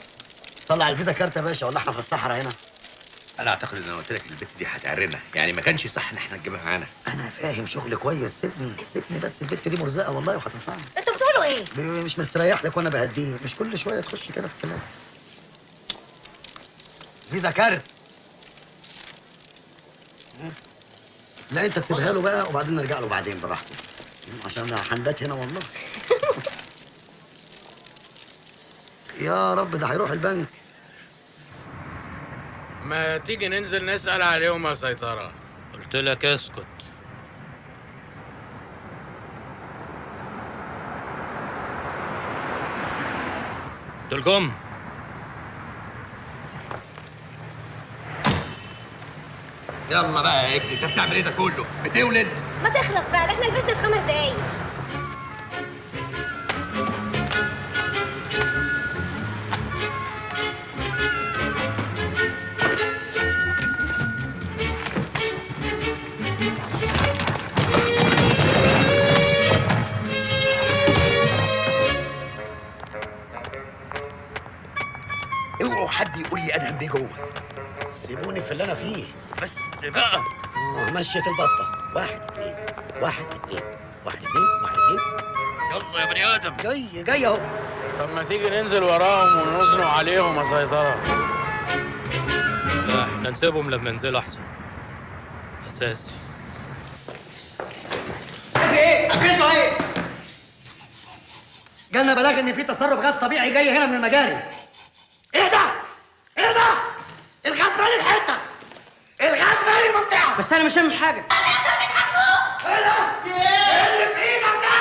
طلع الفيزا كارت يا باشا، ولا احنا في الصحراء هنا؟ انا اعتقد ان انا قلت لك البت دي هتعرنا، يعني ما كانش صح ان احنا نجيبها معانا. انا فاهم شغل كويس، سيبني بس. البت دي مرزقه والله وهتنفعني. انتوا بتقولوا ايه؟ مش مستريح لك وانا بهديه، مش كل شويه تخش كده في الكلام. فيزا كارت. لا انت تسيبها له بقى وبعدين نرجع له بعدين براحته، عشان انا هنبات هنا والله. يا رب ده هيروح البنك. ما تيجي ننزل نسأل عليهم يا سيطرة؟ قلت لك اسكت. دول جم. يلا بقى يا ابني، انت بتعمل ايه ده كله؟ بتولد؟ ما تخلص بقى، ده احنا لبسنا في 5 دقايق. اوعوا حد يقول لي ادهم بيه جوه. سيبوني في اللي انا فيه. بس بقى مشيت البطه. 1 2 1 2 1 2 1 2. يلا يا بني ادم. جاي اهو. طب ما تيجي ننزل وراهم ونزنق عليهم يا سيطرة. لا احنا نسيبهم لما ينزلوا احسن. اساسي. في ايه؟ اكلتوا ايه؟ جالنا بلاغ ان في تسرب غاز طبيعي جاي هنا من المجاري. ايه ده؟ ايه ده؟ الغاز مالي الحته. الغاز مالي المنطقه. بس انا مش فاهم حاجه. ايه ده؟ ايه اللي في ايدك ده؟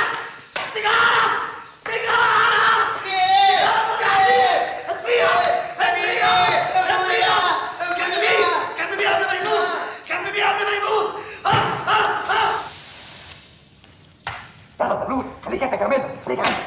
سيجاره! سيجاره! سيجاره مجاهدين! اطفيها! اطفيها! اطفيها! كمميها قبل ما يموت! كمميها قبل ما يموت! يلا زغلول، خليك انت كملها، خليك انت.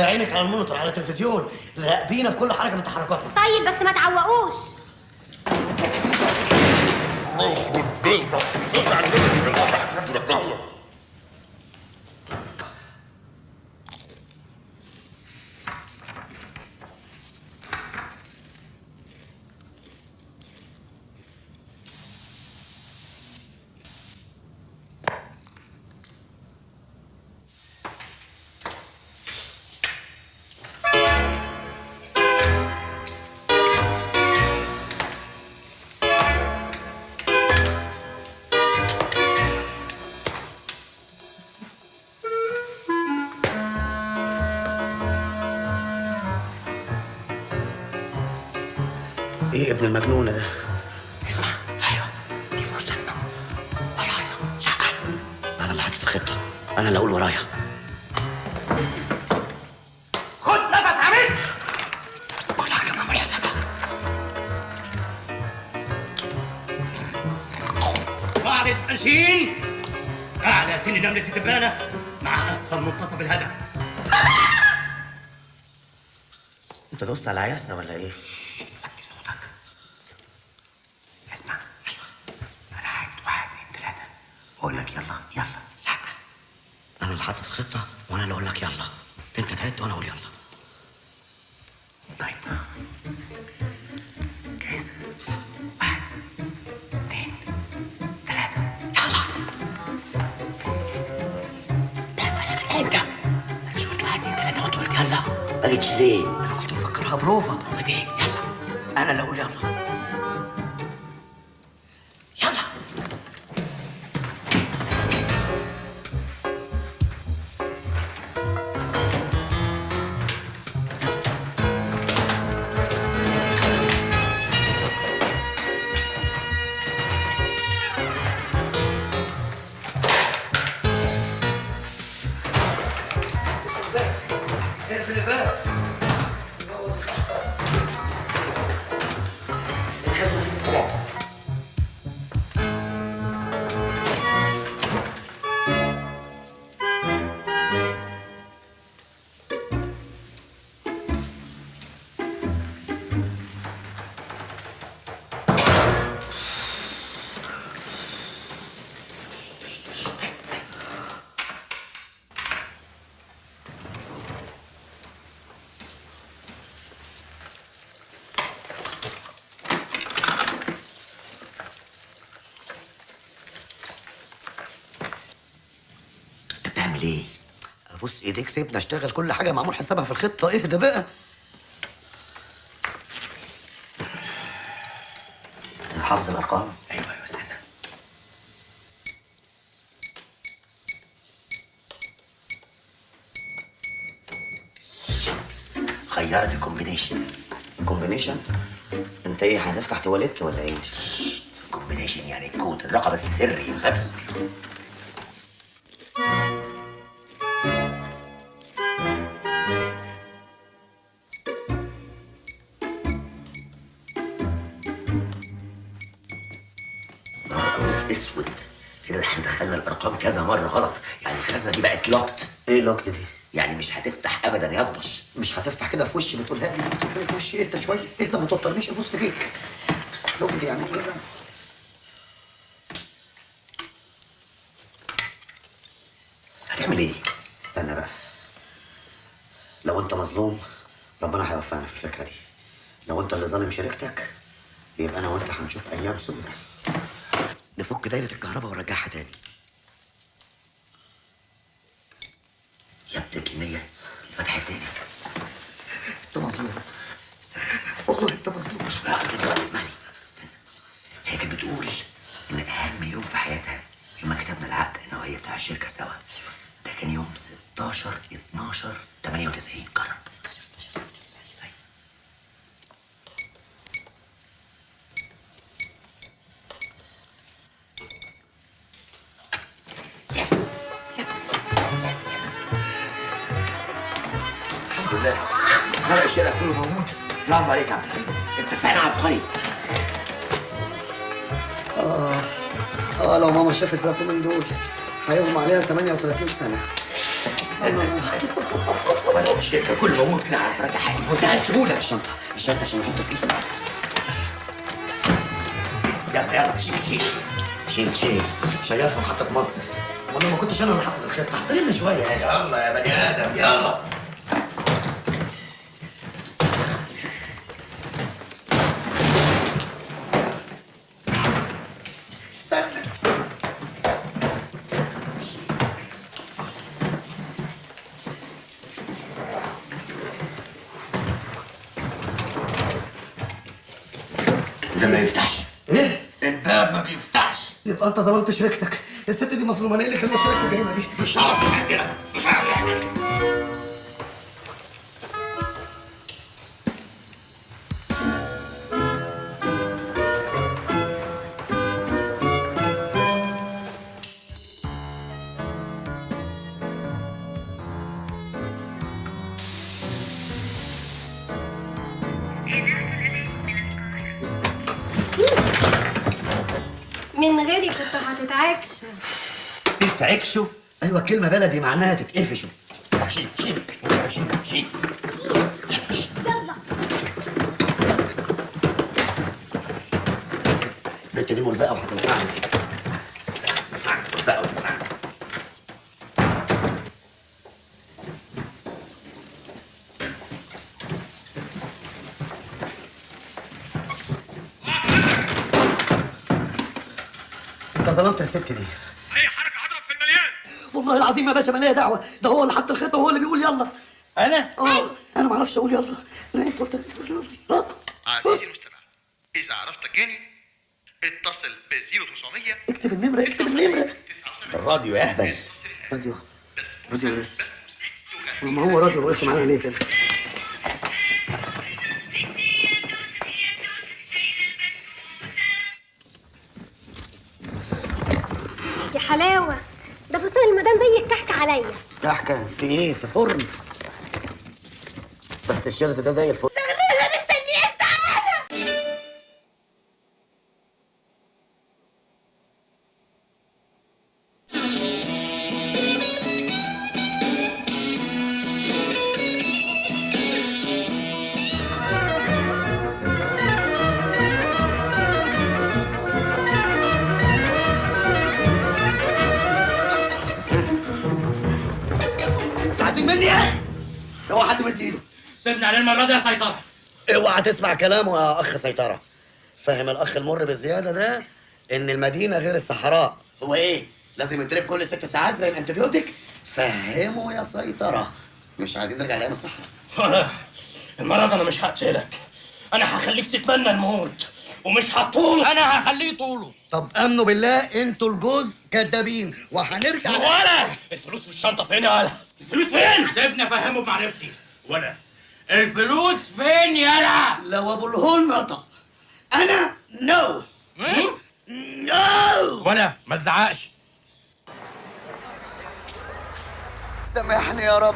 عينك على المونيتور على التلفزيون، راقبينا في كل حركه من تحركاتنا. طيب بس ما تعوقوش. ايه ابن المجنونه ده؟ اسمع، ايوه دي فرصتنا. ورايا. لا انا اللي حاطط الخطه، انا اللي اقول ورايا. خد نفس عميق. كل حاجه معمول حسابها. قاعدة التنشين أعلى سن نملة الدبانة مع أسفل منتصف الهدف. انت دوست على عرسه ولا ايه؟ اسمع، أيوه أنا قاعد 1 2 3 أقول لك يلا يلا. لا انا اللي حاطط الخطه وانا اللي اقول لك يلا. انت تعبت وانا اقول يلا. طيب جاهز؟ 1 2 3 يلا. ده بالك انت. انا مش قلت 1 2 3 وانت قلت يلا؟ ما جيتش ليه؟ انا كنت مفكرها بروفا. بروفا ايه؟ يلا انا اللي اقول يلا. يلا. اقفل الباب. الخزنه فيه 3. بتعمل ايه؟ ابوس ايديك، سيبنا اشتغل، كل حاجه معمول حسابها في الخطه. اهدى بقى. حافظ الارقام؟ ايوه ايوه استنى. 5 غيرت الكومبينيشن. كومبينيشن؟ انت ايه هتفتح تواليت ولا ايه؟ كومبينيشن يعني الكود، الرقم السري يا غبي. نهار اسود كده، احنا دخلنا الارقام كذا مره غلط، يعني الخزنه دي بقت لوكت. ايه لوكت دي؟ يعني مش هتفتح ابدا يا طبش. مش هتفتح كده في وشي بتقولها لي، بتقولها لي في وشي. اهدى شويه، اهدى ما توترنيش، ابوس ايديك. لوكت دي يعني ايه؟ هتعمل ايه؟ استنى بقى. لو انت مظلوم ربنا هيوفقنا في الفكره دي. لو انت اللي ظالم شريكتك يبقى انا وانت هنشوف ايام سودة. نفك دايره الكهرباء ونرجعها تاني. يا ابن الجنيه اتفتحت تاني. انت مظلوم. استنى والله انت مظلوم. دلوقتي اسمعني، استنى. هي كانت بتقول ان اهم يوم في حياتها يوم ما كتبنا العقد انا وهي بتاع الشركه سوا. ده كان يوم 16/12/98. قرب 16/12/98. الحمد لله، فرق الشارع كله موجود. برافو عليك يا عبد الحليم، انت فعلا عبقري. لو ماما شافت بقى من دول هيغمى عليها 38 سنه. طبعا الشركه كله موجود كده، عارف ارجع حاجه بمنتهى السهوله. الشنطه عشان احط فلوس. يلا يلا شيل شغال في محطه مصر. وانا ما كنتش انا اللي حاطط الخطه، احترمني شويه. يلا يا بني ادم يلا. ده ما يفتحش. ايه؟ الباب ما بيفتحش. يبقى انت ظلمت شريكتك. الست دي مظلومه. انا ايه اللي خلاني اشارك في الجريمه دي؟ مش هعرف احكيلك، مش هعرف احكيلك. من غيري كنت هتتعكشوا. تتعكشوا؟ ايوه كلمه بلدي معناها تتقفشوا. طب شيل. يلا. البنت دي ملفقه وهتنفعني. ملفقه. انت ظلمت الست دي. اي حركه هضرب في المليان. والله العظيم يا باشا مالية دعوه، ده هو اللي حط الخطه وهو اللي بيقول يلا. انا؟ انا ما اعرفش اقول يلا. لا انت قلت يلا. عزيزي المستمع، اذا عرفت الجاني اتصل ب 0900. اكتب النمره. ده الراديو يا اهبل. راديو ايه؟ ما هو راديو وقف معانا ليه كده؟ يا حلاوه، ده فستان المدام زي الكحك عليا. كحكه في ايه؟ في فرن. بس الشرز ده زي الفل. زغلوله مستنياك، تعالى. عايزين مني ايه؟ اوعى حد مد ايده. سيبني عليه المره دي يا سيطره. اوعى تسمع كلامه يا اخ سيطره. فهم الاخ المر بالزياده ده ان المدينه غير الصحراء. هو ايه؟ لازم يتضرب كل 6 ساعات زي الانتبيوتيك؟ فهمه يا سيطره. مش عايزين نرجع لايام الصحراء. المره دي انا مش هقتلك، انا هخليك تتمنى الموت ومش هطوله. انا هخليه طوله. طب امنوا بالله انتوا الجوز كدابين وهنرجع. ولا الفلوس في الشنطه فين يا ولا؟ الفلوس فين؟ سيبني افهمه بمعرفتي. ولا الفلوس فين يالا؟ لو ابو الهول نطق انا نو نو. ولا ما تزعقش. سامحني يا رب،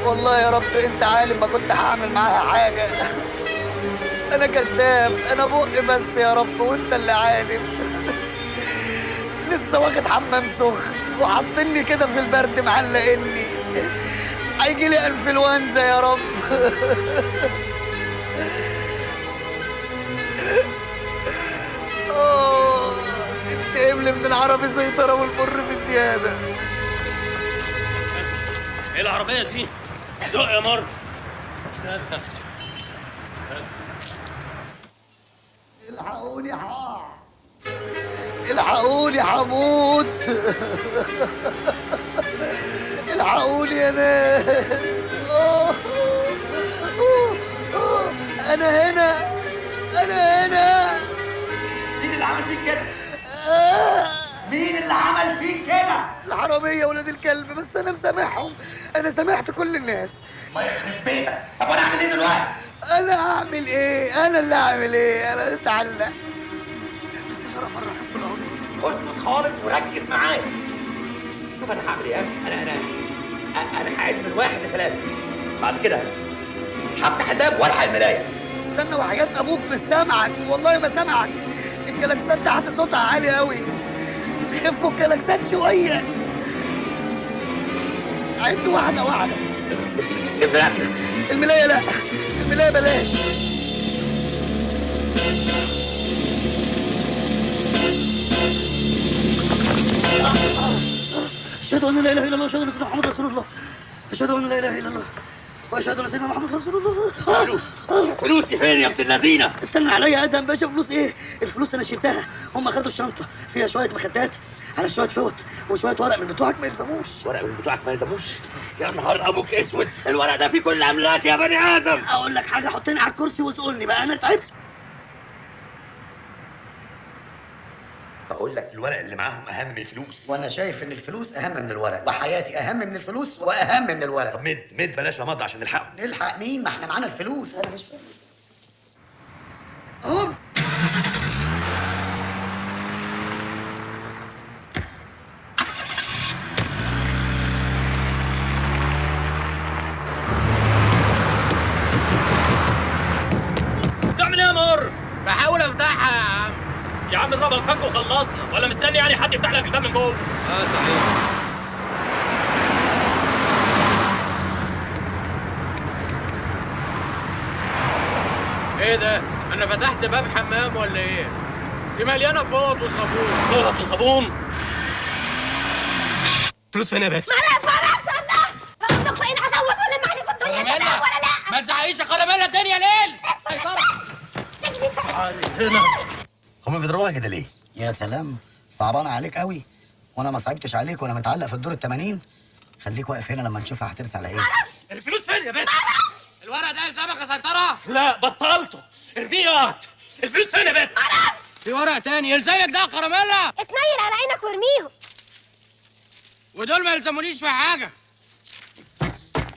والله يا رب انت عالم ما كنت هعمل معاها حاجه. انا كذاب، انا بق بس يا رب وانت اللي عالم. لسه واخد حمام سخن وحاطني كده في البرد معلقني. هيجي لي انفلونزا يا رب. انتقم لي من العربي سيطره والمر بزياده. ايه العربية دي؟ زق يا مر. الحقوني هقع، الحقوني هموت. الحقوني يا ناس. انا هنا، انا هنا. مين اللي عمل فيك كده؟ مين اللي عمل فيك كده؟ الحرامية ولاد الكلب، بس انا مسامحهم، انا سامحت كل الناس. ما يخرب بيتك. طب وانا اعمل ايه دلوقتي؟ انا هعمل ايه؟ انا اللي هعمل ايه؟ انا اتعلق. بسم الله الرحمن الرحيم. كل اسكت خالص وركز معايا. شوف انا هعمل ايه. انا هعد من 1 ل3. بعد كده هفتح الباب والحق الملايه. استنى وحاجات ابوك مش سامعك، والله ما سامعك. الكلاكسات تحت صوتها عالي قوي. خفوا الكلاكسات شويه. عد واحده واحده. سيب ركز. الملايه لا، الملايه بلاش. أشهد أن لا إله إلا الله وأشهد أن سيدنا محمد رسول الله. أشهد أن لا إله إلا الله وأشهد أن سيدنا محمد رسول الله. فلوسي فين يا ابن اللذينة؟ استنى عليا يا أدهم باشا. فلوس إيه؟ الفلوس أنا شلتها. هم خدوا الشنطة فيها شوية مخدات على شوية فوط وشوية ورق من بتوعك ما يلزموش. ورق من بتوعك ما يلزموش؟ يا نهار أبوك أسود، الورق ده فيه كل أملاك يا بني آدم. أقول لك حاجة، حطني على الكرسي واسألني بقى، أنا تعبت. بقول لك الورق اللي معاهم اهم من الفلوس. وانا شايف ان الفلوس اهم من الورق، وحياتي اهم من الفلوس واهم من الورق. طب مد بلاش رماد عشان نلحقهم. نلحق مين؟ ما احنا معانا الفلوس. انا مش فاهم اهو. بتعمل ايه يا مر؟ بحاول افتحها يا عم. يا عم الرابع فك وخلصنا، ولا مستني يعني حد يفتح لك الباب من جوه؟ صحيح. ايه ده؟ انا فتحت باب حمام ولا ايه؟ دي مليانه فوط وصابون. فوط وصابون؟ فلوس فين يا باشا؟ معرفش الله. بقول لكم ايه، هصوت ولا عليكم الدنيا تمام ولا لا؟ ما تزعقيش يا قراميلا، الدنيا ليل. هنا هم بيضربوها كده ليه؟ يا سلام، صعبان عليك قوي. وانا ما صعبتش عليك وانا متعلق في الدور ال80. خليك واقف هنا لما نشوفها هترسى على ايه. الفلوس فين يا باشا؟ الورق ده يلزمك يا سيطره؟ لا بطلته، ارميه يا واد. الفلوس فين يا باشا؟ في ورق تاني يلزمك ده يا قراميلا. اتنيل على عينك وارميهم. ودول ما يلزمونيش في حاجه.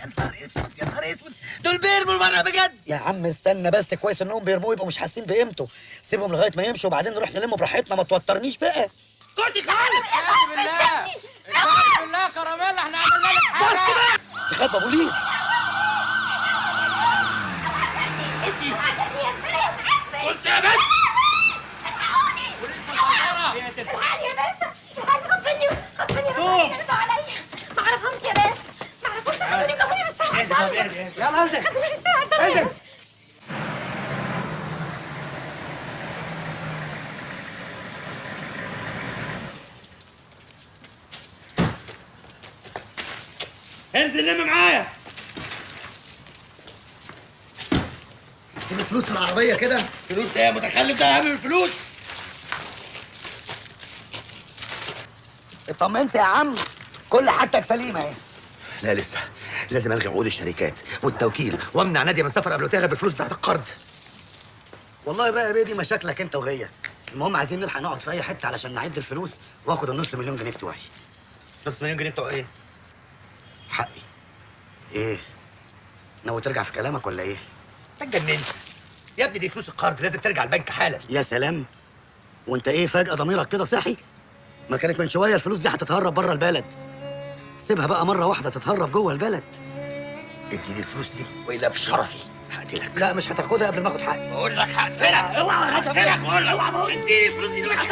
يا نهار اسود، يا نهار اسود، دول بيرموا الورق بجد. يا عم استنى بس، كويس انهم بيرموه يبقوا مش حاسين بقيمته. سيبهم لغايه ما يمشوا وبعدين نروح نلمه براحتنا، ما توترنيش بقى. اسكتي خالص. استهدي بالله، استهدي بالله يا قراميلا، احنا عملنا لك حاجه. استخبى بوليس. بص يا باشا. الحقني يا باشا، الحقني. خطفني بس عليا. ما اعرفهمش يا باشا، ما اعرفهمش. خدوني جابوني من الشارع الضلمه. يلا انزل. خدوني من الشارع الضلمه يا باشا. انزل لم معايا. سيب الفلوس في العربيه كده. فلوس ايه يا متخلف؟ ده اهم من الفلوس. اطمنت يا عم، كل حاجتك سليمه اهي. لا لسه، لازم الغي عقود الشركات والتوكيل وامنع ناديه من السفر قبل ما تهرب بالفلوس بتاعت القرض. والله بقى يا بيه دي مشاكلك انت وهي. المهم عايزين نلحق نقعد في اي حته علشان نعد الفلوس واخد النص مليون جنيه بتوعي. نص مليون جنيه بتوع ايه؟ حقي. ايه؟ ناوي ترجع في كلامك ولا ايه؟ انت اتجننت يا ابني، دي فلوس القرض لازم ترجع البنك حالا. يا سلام، وانت ايه فجأة ضميرك كده صحي؟ ما كانت من شوية الفلوس دي هتتهرب بره البلد. سيبها بقى مرة واحدة تتهرب جوه البلد. اديني الفلوس دي والا بشرفي هقتلك. لا مش هتاخدها قبل ما اخد حقي. بقول لك هقتلك. اوعى هقتلك. بقول لك اوعى. اديني الفلوس دي دلوقتي.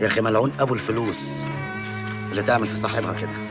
يا اخي ملعون ابو الفلوس اللي تعمل في صاحبها كده.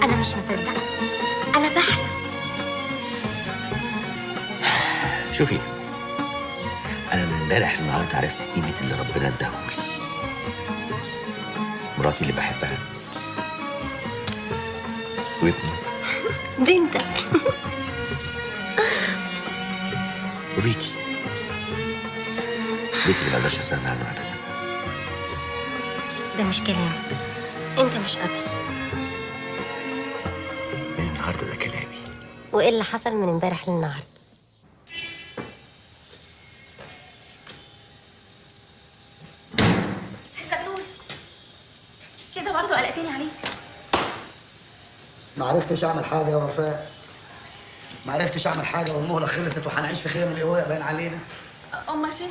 أنا مش مصدقة، أنا بحلم. شوفي، انا من امبارح النهارده عرفت قيمه اللي ربنا اداهولي. مراتي اللي بحبها وابني بنتك وبيتي اللي ما اقدرش استغنى عنه ابدا. ده مش كلام، أنت مش قادر. من النهارده ده كلامي. وإيه اللي حصل من امبارح للنهارده؟ زغلول كده برضه قلقتني عليك. ما عرفتش اعمل حاجة يا وفاء. ما عرفتش اعمل حاجة والمهلة خلصت وهنعيش في خيام الإيواء باين علينا. امال فين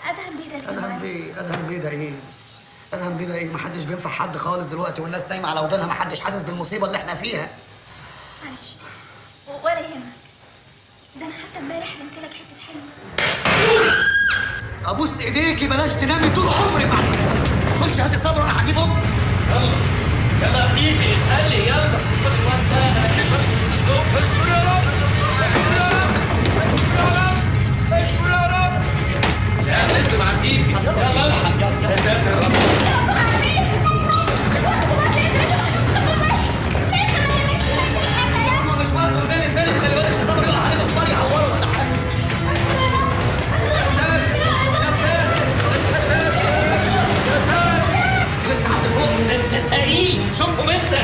ادهم بيه ده؟ ادهم بيه، ادهم بيه ده ايه؟ ادهم بيه ده ايه؟ محدش بينفع حد خالص دلوقتي، والناس نايمة على ودانها، محدش حاسس بالمصيبة اللي احنا فيها. معلش ولا يهمك، ده انا حتى امبارح حلمت لك حته حلم. ابوس ايديكي بلاش تنامي طول عمرك بعد كده. خش هاتي صبر وانا هجيب امك. يلا يا فيفي اسألي يلا. خد الواد ده انا كده شاطر في الاسلوب. اشكر يا رب. اشكر يا رب. يا نزل مع فيفي. يلا الحق. يا ساتر يا رب. مش وقته. زين خلي بالك الصبر يقع عليه مسمار يعوره ولا حاجه. لسه حد فوق. انت سعيد شوفهم انت.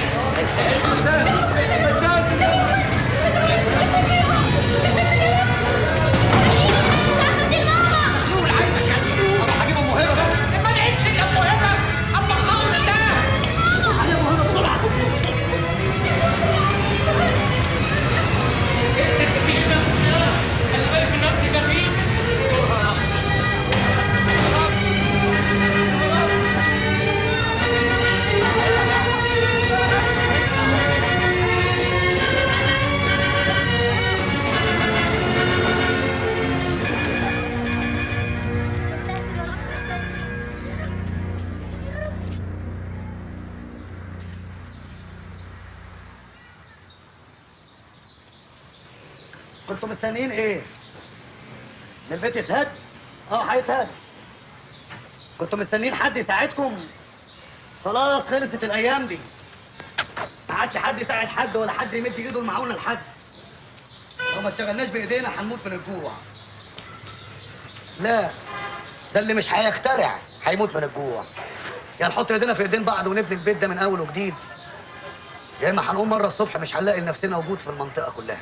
هجيبهم موهبه بس. ما لقيتش الا موهبه. اما قول الله. عليها موهبه بسرعه. خلي بالك من نفسك يا فيفي. كنتوا مستنيين ايه؟ ان البيت يتهد؟ هيتهد. كنتوا مستنيين حد يساعدكم؟ خلاص خلصت الايام دي. ما عادش حد يساعد حد ولا حد يمد ايده المعونه لحد. لو ما اشتغلناش بايدينا هنموت من الجوع. لا، ده اللي مش هيخترع هيموت من الجوع. يا نحط ايدينا في ايدين بعض ونبني البيت ده من اول وجديد، يا اما هنقوم مره الصبح مش هنلاقي لنفسنا وجود في المنطقه كلها.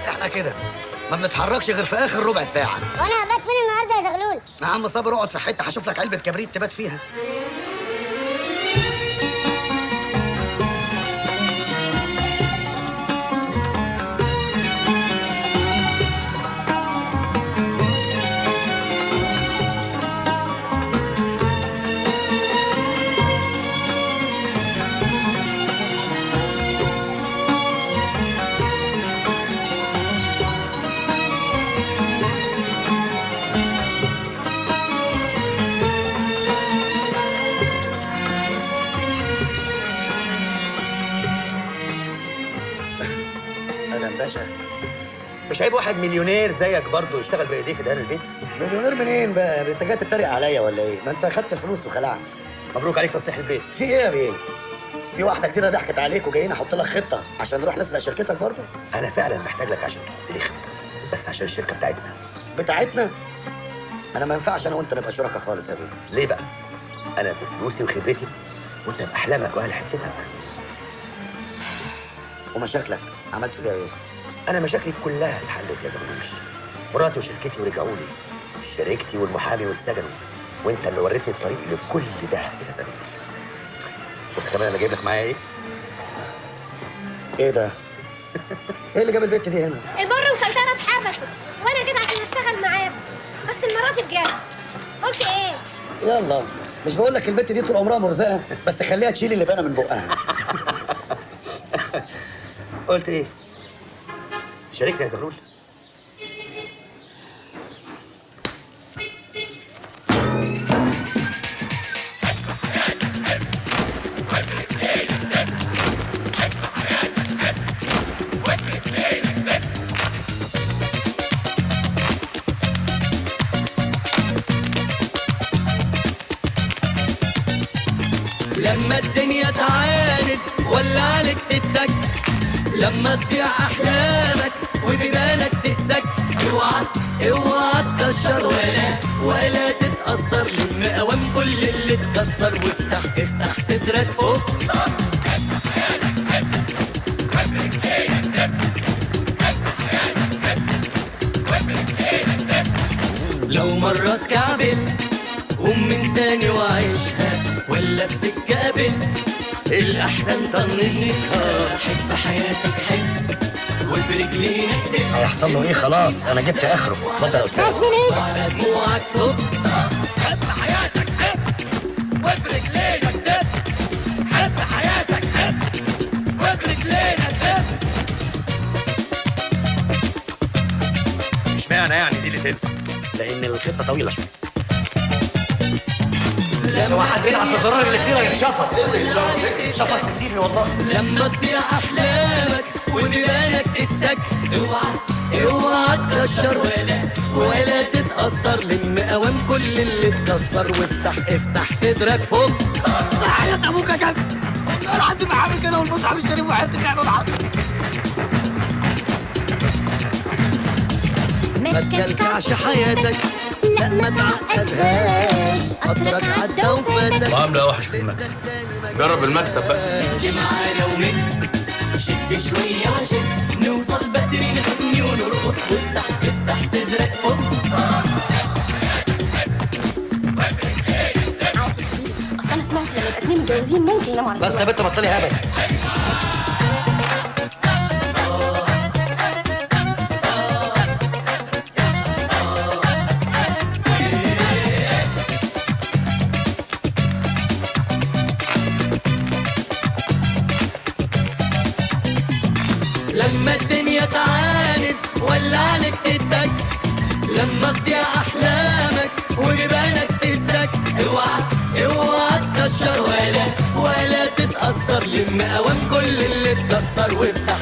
احنا كده ما بنتحركش غير في اخر ربع ساعه. وأنا هبات فين النهارده يا زغلول؟ يا عم صابر اقعد في حته هشوف لك علبه كبريت تبات فيها. ادم باشا. مش عيب واحد مليونير زيك برضه يشتغل بايديه في دهان البيت؟ مليونير منين بقى؟ انت جاي تتريق عليا ولا ايه؟ ما انت خدت الفلوس وخلعت. مبروك عليك تصليح البيت. في ايه يا بيه؟ في واحده كتير ضحكت عليك وجايين احط لك خطه عشان نروح نسرق شركتك برضه؟ انا فعلا محتاج لك عشان تحط لي خطه، بس عشان الشركه بتاعتنا. بتاعتنا؟ انا ما ينفعش انا وانت نبقى شركاء خالص يا بيه. ليه بقى؟ انا بفلوسي وخبرتي وانت باحلامك واهل حتتك. ومشاكلك عملت فيها ايه؟ انا مشاكلي كلها اتحلت يا زغلول. مراتي وشركتي ورجعوا لي، شركتي والمحامي واتسجنوا، وانت اللي وريتني الطريق لكل ده يا زغلول. بص كمان انا جايب لك معايا ايه؟ ايه ده؟ ايه اللي جاب البت دي هنا؟ البر وسلطانه اتحبسوا وانا جيت عشان اشتغل معاهم، بس المره دي بجد. قلت ايه؟ يلا مش بقول لك البت دي طول عمرها مرزقه، بس خليها تشيل اللي بانه من بقها. قلت ايه؟ تشاركني يا زغلول؟ لما الدنيا تعاند ولا عليك تتك، لما تضيع احلامك وبيبانك تتسك، اوعى اوعى تكشر ولا تتأثر، لم قوام كل اللي اتكسر، وافتح صدرك فوق. لو مرة اتكعبلت قوم من تاني وعيشها، ولا في سكة قابلت الأحسن طنشها. حب حياتك حب وبرجلينك تبقى. هيحصل له ايه؟ خلاص انا جبت اخره. اتفضل يا استاذ. وعلى دموعك صب. حب حياتك حب وبرجلينك تب. حب حياتك حب وبرجلينك تب. اشمعنى يعني دي اللي تنفع؟ لان الخطه طويله شويه. لو حد يلعب في الزرار اللي فيه يتشفط. شفط تسيبني والله. لما تضيع احلامك وبيبانك تتسك، اوعى تكشر ولا تتأثر، لم قوام كل اللي اتكسر، وافتح صدرك فوق. حياة ابوك يا جد، والله العظيم عامل كده والمصحف الشريف وحياتك يعني العظيم. ما تكلكعش حياتك، لا ما تعقدهاش، قطرك عدى وفاتك. وعامله وحش في المكتب، جرب المكتب بقى. اجي معايا ومد شد شويه وشد، نوصل بدري نغني ونرقص، وافتح صدرك فوق. اصل انا سمعت لما يبقى اتنين متجوزين ممكن يناموا على بس يا بنت بطلي هبل. لما الدنيا تعاند ولا عليك تتك، لما تضيع احلامك وجبانك تهزك، اوعى تكشر ولا تتأثر، لم قوام كل اللي اتكسر، وافتح